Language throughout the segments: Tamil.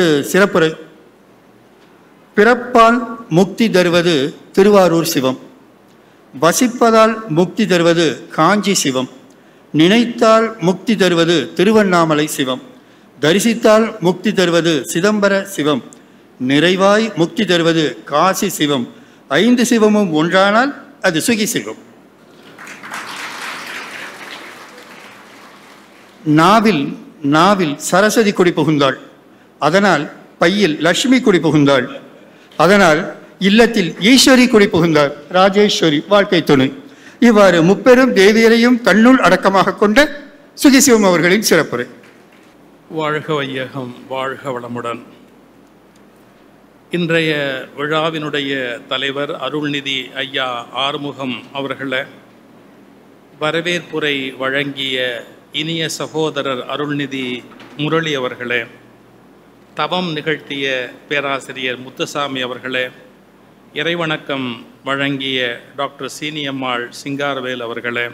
அடுத்து சிறப்புரை. பிறப்பால் முக்தி தருவது திருவாரூர் சிவம், வசிப்பதால் முக்தி தருவது காஞ்சி சிவம், நினைத்தால் முக்தி தருவது திருவண்ணாமலை சிவம், தரிசித்தால் முக்தி தருவது சிதம்பர சிவம், நிறைவாய் முக்தி தருவது காசி சிவம், 5 சிவமும் ஒன்றானால் அது சுகி சிவம். நாவில் சரஸ்வதி குடி புகுந்தாள், அதனால் பையில் லட்சுமி குடி புகுந்தாள், அதனால் இல்லத்தில் ஈஸ்வரி குடி புகுந்தார், ராஜேஸ்வரி வாழ்க்கை துணை. இவ்வாறு முப்பெரும் தேவியரையும் தன்னுள் அடக்கமாக கொண்ட சுகிசிவம் அவர்களின் சிறப்புரை. வாழ்க வையகம், வாழ்க வளமுடன். இன்றைய விழாவினுடைய தலைவர் அருள்நிதி ஐயா ஆறுமுகம் அவர்களை, வரவேற்புரை வழங்கிய இனிய சகோதரர் அருள்நிதி முரளி அவர்களே, தவம் நிகழ்த்திய பேராசிரியர் முத்துசாமி அவர்களே, இறைவணக்கம் வழங்கிய டாக்டர் சீனியம்மாள் சிங்காரவேல் அவர்களே,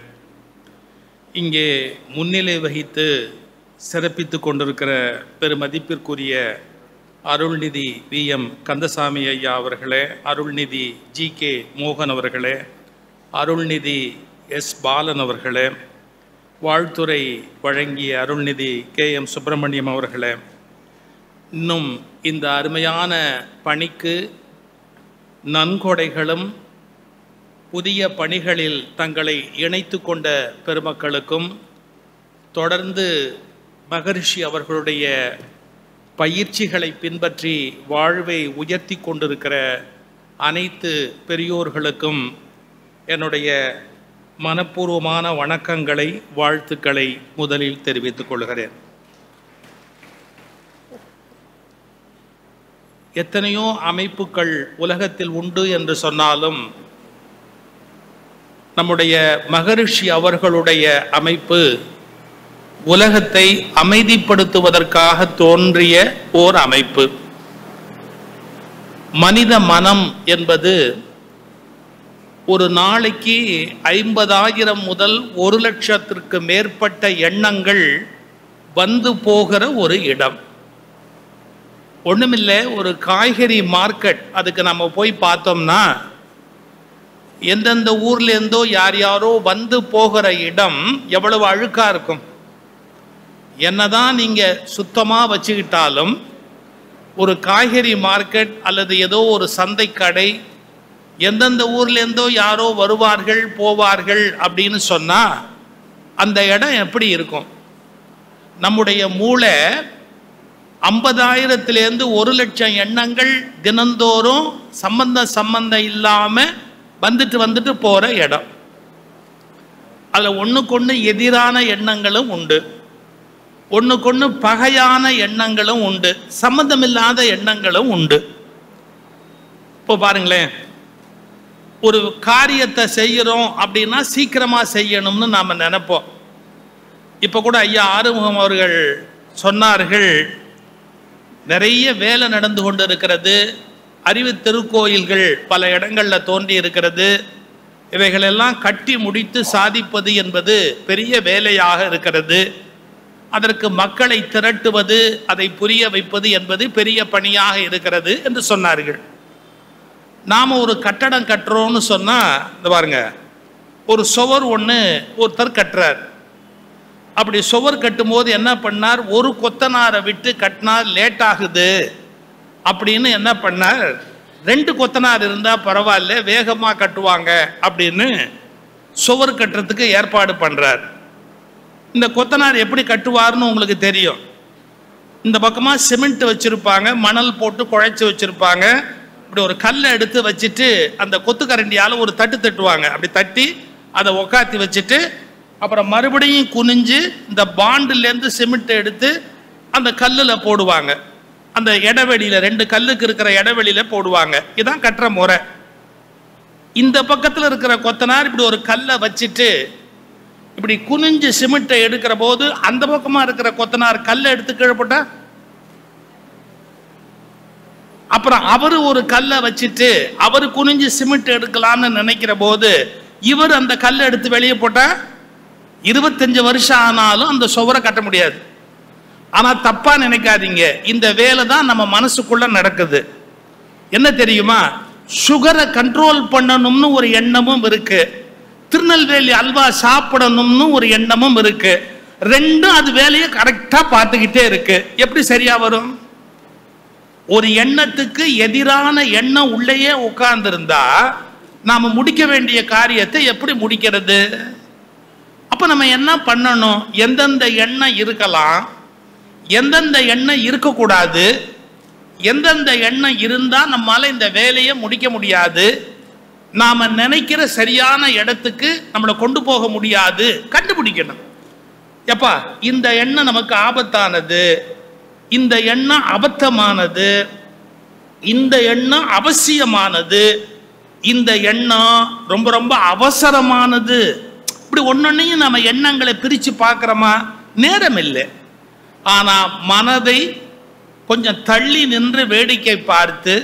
இங்கே முன்னிலை வகித்து சிறப்பித்து கொண்டிருக்கிற பெருமதிப்பிற்குரிய அருள்நிதி வி.எம். கந்தசாமி ஐயா அவர்களே, அருள்நிதி ஜி.கே. மோகன் அவர்களே, அருள்நிதி எஸ். பாலன் அவர்களே, வாழ்த்துறை வழங்கிய அருள்நிதி கே.எம். சுப்பிரமணியம் அவர்களே, இன்னும் இந்த அருமையான பணிக்கு நன்கொடைகளும் புதிய பணிகளில் தங்களை இணைத்து கொண்ட பெருமக்களுக்கும், தொடர்ந்து மகரிஷி அவர்களுடைய பயிற்சிகளை பின்பற்றி வாழ்வை உயர்த்தி கொண்டிருக்கிற அனைத்து பெரியோர்களுக்கும் என்னுடைய மனப்பூர்வமான வணக்கங்களை, வாழ்த்துக்களை முதலில் தெரிவித்துக் கொள்கிறேன். எத்தனையோ அமைப்புகள் உலகத்தில் உண்டு என்று சொன்னாலும் நம்முடைய மகரிஷி அவர்களுடைய அமைப்பு உலகத்தை அமைதிப்படுத்துவதற்காக தோன்றிய ஓர் அமைப்பு. மனித மனம் என்பது ஒரு நாளைக்கு 50,000 முதல் 1,00,000க்கு மேற்பட்ட எண்ணங்கள் வந்து போகிற ஒரு இடம். ஒண்ணுமில்லை, ஒரு காய்கறி மார்க்கெட், அதுக்கு நம்ம போய் பார்த்தோம்னா எந்தெந்த ஊர்லேருந்தோ யாரோ வந்து போகிற இடம் எவ்வளவு அழுக்கா இருக்கும். என்னதான் நீங்க சுத்தமா வச்சுக்கிட்டாலும் ஒரு காய்கறி மார்க்கெட் அல்லது ஏதோ ஒரு சந்தை கடை, எந்தெந்த ஊர்லேருந்தோ யாரோ வருவார்கள் போவார்கள் அப்படின்னு சொன்னா அந்த இடம் எப்படி இருக்கும்? நம்முடைய மூளை 50,000லேருந்து 1,00,000 எண்ணங்கள் தினந்தோறும் சம்பந்தம் இல்லாம வந்துட்டு போற இடம். அதுல ஒண்ணுக்கொண்ணு எதிரான எண்ணங்களும் உண்டு, ஒண்ணுக்கொண்ணு பகையான எண்ணங்களும் உண்டு, சம்பந்தமில்லாத எண்ணங்களும் உண்டு. இப்போ பாருங்களேன், ஒரு காரியத்தை செய்யறோம் அப்படின்னா சீக்கிரமா செய்யணும்னு நாம நினைப்போம். இப்ப கூட ஐயா ஆறுமுகம் அவர்கள் சொன்னார்கள், நிறைய வேலை நடந்து கொண்டு இருக்கிறது, அறிவு திருக்கோயில்கள் பல இடங்கள்ல தோன்றி இருக்கிறது, இவைகளெல்லாம் கட்டி முடித்து சாதிப்பது என்பது பெரிய வேலையாக இருக்கிறது, அதற்கு மக்களை திரட்டுவது, அதை புரிய வைப்பது என்பது பெரிய பணியாக இருக்கிறது என்று சொன்னார்கள். நாம ஒரு கட்டடம் கட்டுறோம்னு சொன்னா, இந்த பாருங்க, ஒரு சுவர் ஒன்று ஒருத்தர் கட்டுறார். அப்படி சுவர் கட்டும் போது என்ன பண்ணார், ஒரு கொத்தனாரை விட்டு கட்டினார், லேட் ஆகுது அப்படின்னு என்ன பண்ணார், 2 கொத்தனார் இருந்தா பரவாயில்ல, வேகமா கட்டுவாங்க அப்படின்னு சுவர் கட்டுறதுக்கு ஏற்பாடு பண்றார். இந்த கொத்தனார் எப்படி கட்டுவார்னு உங்களுக்கு தெரியும். இந்த பக்கமா சிமெண்ட் வச்சிருப்பாங்க, மணல் போட்டு குழைச்சி வச்சிருப்பாங்க. இப்படி ஒரு கல்லை எடுத்து வச்சுட்டு அந்த கொத்துக்கரண்டியால ஒரு தட்டு தட்டுவாங்க. அப்படி தட்டி அதை உக்காத்தி வச்சுட்டு அப்புறம் மறுபடியும் குனிஞ்சு இந்த பாண்டிலேருந்து சிமெண்ட் எடுத்து அந்த கல்லில் போடுவாங்க. அந்த இடைவெளியில 2 கல்லுக்கு இருக்கிற இடைவெளியில போடுவாங்க. இதான் கட்டுற முறை. இந்த பக்கத்தில் இருக்கிற கொத்தனார் இப்படி ஒரு கல்லை வச்சுட்டு இப்படி குனிஞ்சு சிமெண்ட்டை எடுக்கிற போது அந்த பக்கமா இருக்கிற கொத்தனார் கல்லை எடுத்து கீழே போட்டா, அப்புறம் அவரு ஒரு கல்லை வச்சுட்டு அவரு குனிஞ்சு சிமெண்ட் எடுக்கலாம்னு நினைக்கிற போது இவர் அந்த கல்லை எடுத்து வெளியே போட்டா 25 வருஷம் ஆனாலும் அந்த சுவரை கட்ட முடியாது. ஆனா தப்பா நினைக்காதீங்க, இந்த வேலை தான் நம்ம மனசுக்குள்ள நடக்குது. என்ன தெரியுமா, சுகரை கண்ட்ரோல் பண்ணணும்னு ஒரு எண்ணமும் இருக்கு, திருநெல்வேலி அல்வா சாப்பிடணும்னு ஒரு எண்ணமும் இருக்கு. ரெண்டும் அது வேலையை கரெக்டா பார்த்துக்கிட்டே இருக்கு. எப்படி சரியா வரும்? ஒரு எண்ணத்துக்கு எதிரான எண்ணம் உள்ளேயே உட்கார்ந்து இருந்தா நாம முடிக்க வேண்டிய காரியத்தை எப்படி முடிக்கிறது? அப்ப நம்ம என்ன பண்ணணும்? எந்தெந்த எண்ணம் இருக்கலாம், எந்தெந்த எண்ணம் இருக்கக்கூடாது, எந்தெந்த எண்ணம் இருந்தா நம்மால இந்த வேலையை முடிக்க முடியாது, நாம நினைக்கிற சரியான இடத்துக்கு நம்மளை கொண்டு போக முடியாது, கண்டுபிடிக்கணும். எப்பா இந்த எண்ணம் நமக்கு ஆபத்தானது, இந்த எண்ணம் அபத்தமானது, இந்த எண்ணம் அவசியமானது, இந்த எண்ணம் ரொம்ப ரொம்ப அவசரமானது, இப்படி ஒன்னொன்னையும் நம்ம எண்ணங்களை பிரிச்சு பார்க்கிறோமா? நேரம் இல்லை. ஆனா மனதை கொஞ்சம் தள்ளி நின்று வேடிக்கை பார்த்து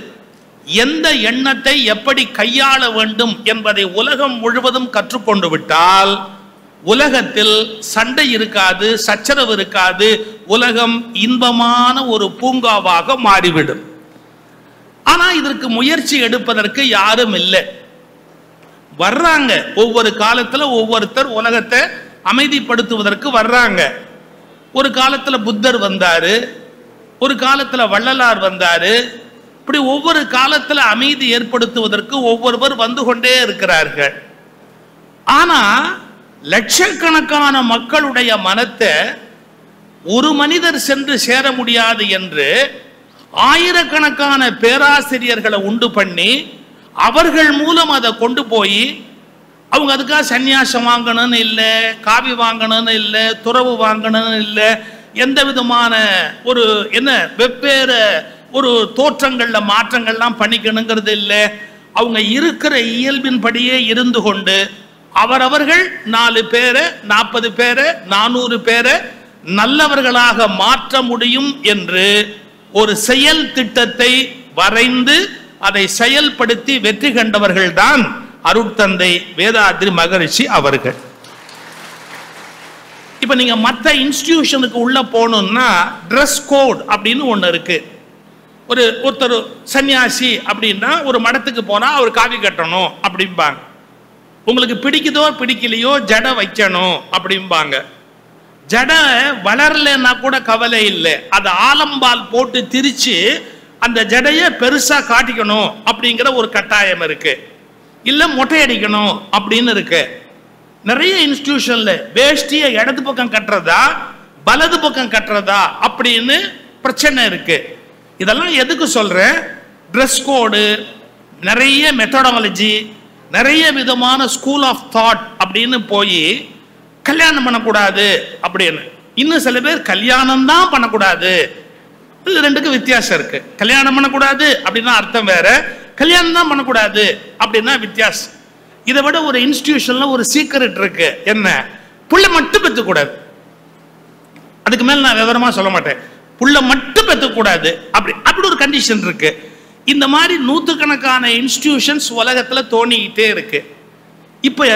எந்த எண்ணத்தை எப்படி கையாள வேண்டும் என்பதை உலகம் முழுவதும் கற்றுக்கொண்டு விட்டால் உலகத்தில் சண்டை இருக்காது, சச்சரவு இருக்காது, உலகம் இன்பமான ஒரு பூங்காவாக மாறிவிடும். ஆனா இதற்கு முயற்சி எடுப்பதற்கு யாரும் இல்லை. வர்றாங்க, ஒவ்வொரு காலத்துல ஒவ்வொருத்தர் உலகத்தை அமைதிப்படுத்துவதற்கு வர்றாங்க. ஒரு காலத்துல புத்தர் வந்தாரு, ஒரு காலத்துல வள்ளலார் வந்தாரு. இப்படி ஒவ்வொரு காலத்துல அமைதி ஏற்படுத்துவதற்கு ஒவ்வொருவர் வந்து கொண்டே இருக்கிறார்கள். ஆனா லட்சக்கணக்கான மக்களுடைய மனத்தை ஒரு மனிதர் சென்று சேர முடியாது என்று ஆயிரக்கணக்கான பேராசிரியர்களை உண்டு பண்ணி அவர்கள் மூலம் அதை கொண்டு போய் அவங்க அதுக்காக சன்னியாசம் வாங்கணும்னு இல்லை, காவி வாங்கணும்னு இல்லை, துறவு வாங்கணும்னு இல்லை, எந்த விதமான ஒரு என்ன வெவ்வேறு ஒரு தோற்றங்கள்ல மாற்றங்கள்லாம் பண்ணிக்கணுங்கிறது இல்லை. அவங்க இருக்கிற இயல்பின்படியே இருந்து கொண்டு அவரவர்கள் 4 பேரை 40 பேரை 400 பேரை நல்லவர்களாக மாற்ற முடியும் என்று ஒரு செயல் திட்டத்தை வரைந்து அதை செயல்படுத்தி வெற்றி கண்டவர்கள் தான் அருட்தந்தை வேதாத்ரி மகரிஷி அவர்கள். இப்ப நீங்க மற்ற இன்ஸ்டிடியூஷனுக்கு உள்ள போகணும்னா ட்ரெஸ் கோட் அப்படின்னு ஒண்ணு இருக்கு. ஒருத்தர் சன்னியாசி அப்படின்னா ஒரு மடத்துக்கு போனா அவர் காவி கட்டணும் அப்படிம்பாங்க. உங்களுக்கு பிடிக்குதோ பிடிக்கலையோ ஜடை வைக்கணும் அப்படிம்பாங்க. ஜடை வளரலன்னா கூட கவலை இல்லை, அது ஆலம்பால் போட்டு திரிச்சு அந்த ஜடையை பெருசா காட்டிக்கணும் அப்படிங்கிற ஒரு கட்டாயம் இருக்கு. இல்ல மொட்டை அடிக்கணும் அப்படின்னு இருக்கு. நிறைய இன்ஸ்டிடியூஷன்ல வேஷ்டியை இடது பக்கம் கட்டுறதா வலது பக்கம் கட்டுறதா அப்படின்னு பிரச்சனை இருக்கு. இதெல்லாம் எதுக்கு சொல்றேன்? ட்ரெஸ் கோடு, நிறைய மெத்தடாலஜி, நிறைய விதமான ஸ்கூல் ஆஃப் தாட் அப்படின்னு போய் கல்யாணம் பண்ணக்கூடாது அப்படின்னு. இன்னும் சில பேர் கல்யாணம் தான் பண்ணக்கூடாது. இது ரெண்டுக்கும் வித்தியாசம் இருக்கு. கல்யாணம் பண்ணக்கூடாது அப்படின்னா அர்த்தம் வேற, கல்யாணம் தான் பண்ணக்கூடாது அப்படின்னா வித்தியாசம். இதை விட ஒரு இன்ஸ்டிடியூஷன்ல ஒரு சீக்ரெட் இருக்கு. என்ன? புள்ள மட்டும் பெற்றுக்கூடாது. அதுக்கு மேல நான் விவரமா சொல்ல மாட்டேன். புள்ள மட்டும் பெற்றுக்கூடாது அப்படி ஒரு கண்டிஷன் இருக்கு. இந்த மாதிரி நூற்றுக்கணக்கான இன்ஸ்டிடியூஷன்ஸ் உலகத்துல தோணிக்கிட்டே இருக்கு. இப்ப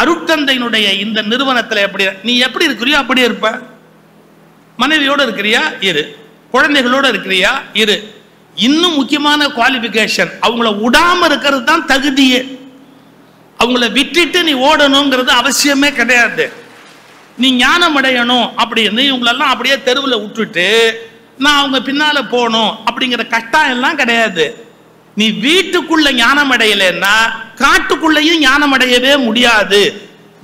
அருட்தந்தையினுடைய இந்த நிறுவனத்துல நீ எப்படி இருக்கிறியோ அப்படியே இருப்ப. மனைவியோட இருக்கிறியா இரு, குழந்தைகளோட இருக்கிறியா இரு. இன்னும் முக்கியமான குவாலிபிகேஷன், அவங்கள விடாம இருக்கிறது தான் தகுதியே. அவங்கள விட்டுட்டு நீ ஓடணுங்கிறது அவசியமே கிடையாது. நீ ஞானம் அடையணும் அப்படின்னு இவங்களெல்லாம் அப்படியே தெருவில் விட்டுட்டு நான் அவங்க பின்னால போகணும் அப்படிங்கிற கட்டாயம் எல்லாம் கிடையாது. நீ வீட்டுக்குள்ள ஞானம் அடையலைன்னா காட்டுக்குள்ளையும் ஞானம் அடையவே முடியாது.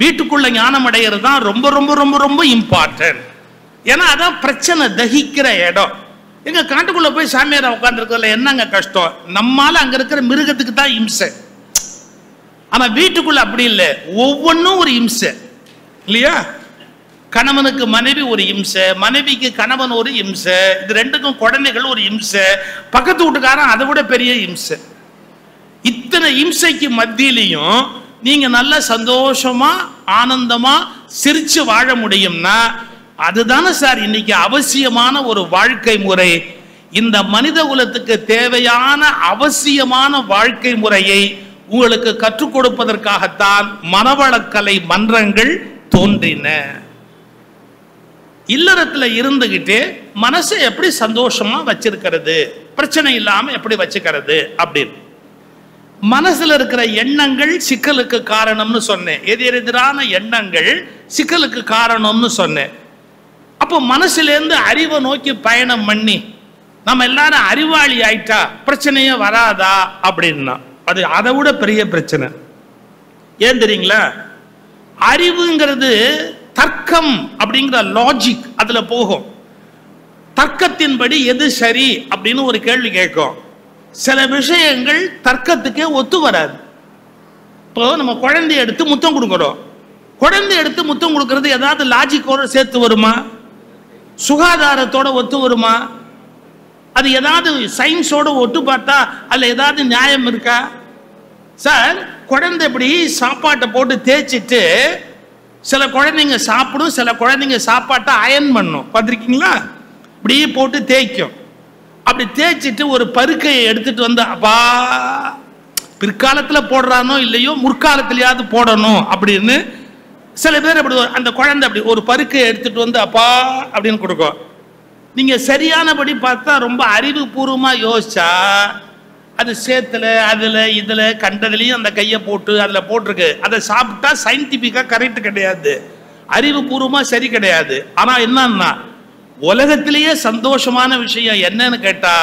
வீட்டுக்குள்ள ஞானம் அடையிறது தான் ரொம்ப ரொம்ப ரொம்ப ரொம்ப இம்பார்ட்டன்ட். ஏன்னா அதான் பிரச்சனை தகிக்கிற இடம். எங்க காட்டுக்குள்ள போய் சாமியார உட்கார்ந்துருக்கிறதுல என்னங்க கஷ்டம்? நம்மால அங்க இருக்கிற மிருகத்துக்கு தான் இம்சை. ஆனா வீட்டுக்குள்ள அப்படி இல்லை, ஒவ்வொன்றும் ஒரு இம்சை இல்லையா? கணவனுக்கு மனைவி ஒரு இம்சை, மனைவிக்கு கணவன் ஒரு இம்சை, இது ரெண்டுக்கும் குழந்தைகள் ஒரு இம்சை, பக்கத்து வீட்டுக்காரன் அதை விட பெரிய இம்சை. இத்தனை இம்சைக்கு மத்தியிலையும் நீங்க நல்ல சந்தோஷமா ஆனந்தமா சிரிச்சு வாழ முடியும்னா அதுதானே சார் இன்னைக்கு அவசியமான ஒரு வாழ்க்கை முறை. இந்த மனித குலத்துக்கு தேவையான அவசியமான வாழ்க்கை முறையை உங்களுக்கு கற்றுக் கொடுப்பதற்காகத்தான் மனவளக்கலை மன்றங்கள் தோன்றின. இல்லறத்துல இருந்துகிட்டு மனசை எப்படி சந்தோஷமா வச்சிருக்கிறது, பிரச்சனை இல்லாம எப்படி வச்சுக்கிறது அப்படின்னு. மனசுல இருக்கிற எண்ணங்கள் சிக்கலுக்கு காரணம்னு சொன்னேன். எதிரெதிரான எண்ணங்கள் சிக்கலுக்கு காரணம்னு சொன்னேன். அப்போ மனசுல இருந்து அறிவை நோக்கி பயணம் பண்ணி நம்ம எல்லாரும் அறிவாளி ஆயிட்டா பிரச்சனையே வராதா அப்படின்னா அது அதை விட பெரிய பிரச்சனை. ஏன் தெரியுங்களா? அறிவுங்கிறது தர்க்கம் அப்படிங்கிற லாஜிக் அதுல போகும். தர்க்கத்தின்படி எது சரி அப்படின்னு ஒரு கேள்வி கேட்கும். சில விஷயங்கள் தர்க்கத்துக்கே ஒத்து வராது. இப்போ நம்ம குழந்தைய எடுத்து முத்தம் கொடுக்கிறோம். குழந்தை எடுத்து முத்தம் கொடுக்கறது ஏதாவது லாஜிக்கோட சேர்த்து வருமா? சுகாதாரத்தோட ஒத்து வருமா? அது ஏதாவது சயின்ஸோட ஒட்டு பார்த்தா அதுல ஏதாவது நியாயம் இருக்கா? சார், குழந்தை இப்படி சாப்பாட்டை போட்டு தேய்ச்சிட்டு சில குழந்தைங்க சாப்பிடும், சில குழந்தைங்க சாப்பாட்டை அயன் பண்ணும். பார்த்துருக்கீங்களா? இப்படி போட்டு தேய்க்கும். அப்படி தேய்ச்சிட்டு ஒரு பருக்கையை எடுத்துட்டு வந்து அப்பா பிற்காலத்தில் போடுறானோ இல்லையோ முற்காலத்திலேயாவது போடணும் அப்படின்னு சில பேர் அப்படி அந்த குழந்தை அப்படி ஒரு பருக்கையை எடுத்துட்டு வந்து அப்பா அப்படின்னு கொடுக்கும். நீங்க சரியானபடி பார்த்தா ரொம்ப அறிவுபூர்வமா யோசிச்சா அது சேத்துல அதுல இதுல கண்டதுலயும் அந்த கையை போட்டு அதுல போட்டிருக்கு. அதை சாப்பிட்டா சயின்டிபிக்கா கரெக்ட் கிடையாது, அறிவுபூர்வமா சரி கிடையாது. ஆனா என்னன்னா உலகத்திலேயே சந்தோஷமான விஷயம் என்னன்னு கேட்டா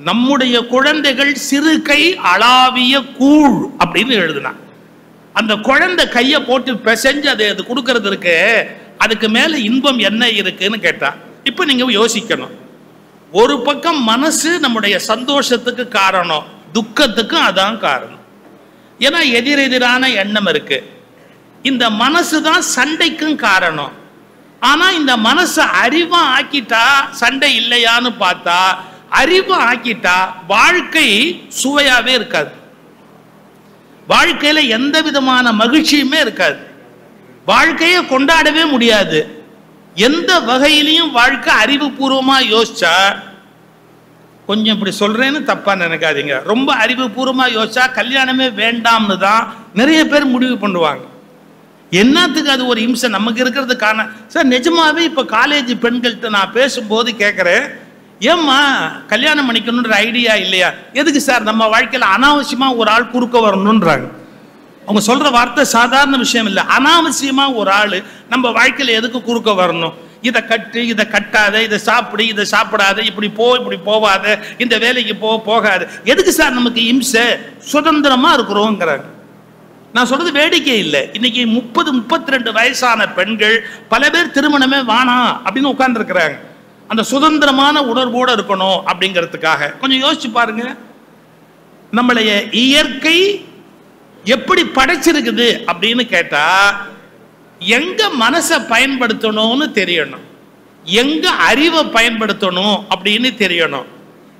நம்முடைய குழந்தைகள் சிறு கை அளாவிய கூழ் அப்படின்னு எழுதுனா அந்த குழந்தை கையை போட்டு பிசைஞ்சு அது கொடுக்கறது இருக்கு. அதுக்கு மேல இன்பம் என்ன இருக்குன்னு கேட்டா இப்ப நீங்க யோசிக்கணும். ஒரு பக்கம் மனசு நம்முடைய சந்தோஷத்துக்கு காரணம், துக்கத்துக்கும் அதான் காரணம். ஏன்னா எதிரெதிரான எண்ணம் இருக்கு. இந்த மனசு தான் சண்டைக்கும் காரணம். ஆனா இந்த மனசை அறிவா ஆக்கிட்டா சண்டை இல்லையான்னு பார்த்தா அறிவா ஆக்கிட்டா வாழ்க்கை சுவையாவே இருக்காது. வாழ்க்கையில எந்த விதமான மகிழ்ச்சியுமே இருக்காது. வாழ்க்கையை கொண்டாடவே முடியாது. எந்த வகையிலையும் வாழ்க்கை அறிவுபூர்வமா யோசிச்சா, கொஞ்சம் இப்படி சொல்றேன்னு தப்பா நினைக்காதீங்க, ரொம்ப அறிவுபூர்வமா யோசிச்சா கல்யாணமே வேண்டாம்னு தான் நிறைய பேர் முடிவு பண்ணுவாங்க. என்னத்துக்கு அது ஒரு இம்சை நமக்கு இருக்கிறதுக்கான. சார் நிஜமாவே இப்ப காலேஜ் பெண்கள்கிட்ட நான் பேசும்போது கேட்கிறேன், ஏம்மா கல்யாணம் பண்ணிக்கணுன்ற ஐடியா இல்லையா? எதுக்கு சார் நம்ம வாழ்க்கையில அனாவசியமா ஒரு ஆள் குறுக்க வரணும்ன்றாங்க. அவங்க சொல்ற வார்த்தை சாதாரண விஷயம் இல்லை. அனாவசியமா ஒரு ஆள் நம்ம வாழ்க்கையில எதுக்கு குறுக்க வரணும்? இதை கட்டு, இதை கட்டாத, இதை சாப்பிடு, இதை சாப்பிடாத, இப்படி போ, இப்படி போவாத, இந்த வேலைக்கு போகாது. எதுக்கு சார் நமக்கு இம்சை? சுதந்திரமா இருக்கிறோங்கிறாங்க. நான் சொல்றது வேடிக்கை இல்லை. இன்னைக்கு 30-32 வயசான பெண்கள் பல பேர் திருமணமே வேணாம் அப்படின்னு உட்கார்ந்து இருக்கிறாங்க. அந்த சுதந்திரமான உணர்வோடு இருக்கணும் அப்படிங்கிறதுக்காக. கொஞ்சம் யோசிச்சு பாருங்க, நம்மளைய இயற்கை எப்படி படைச்சிருக்குது அப்படின்னு கேட்டா எங்க மனசை பயன்படுத்தணும்னு தெரியணும், எங்க அறிவை பயன்படுத்தணும் அப்படின்னு தெரியணும்.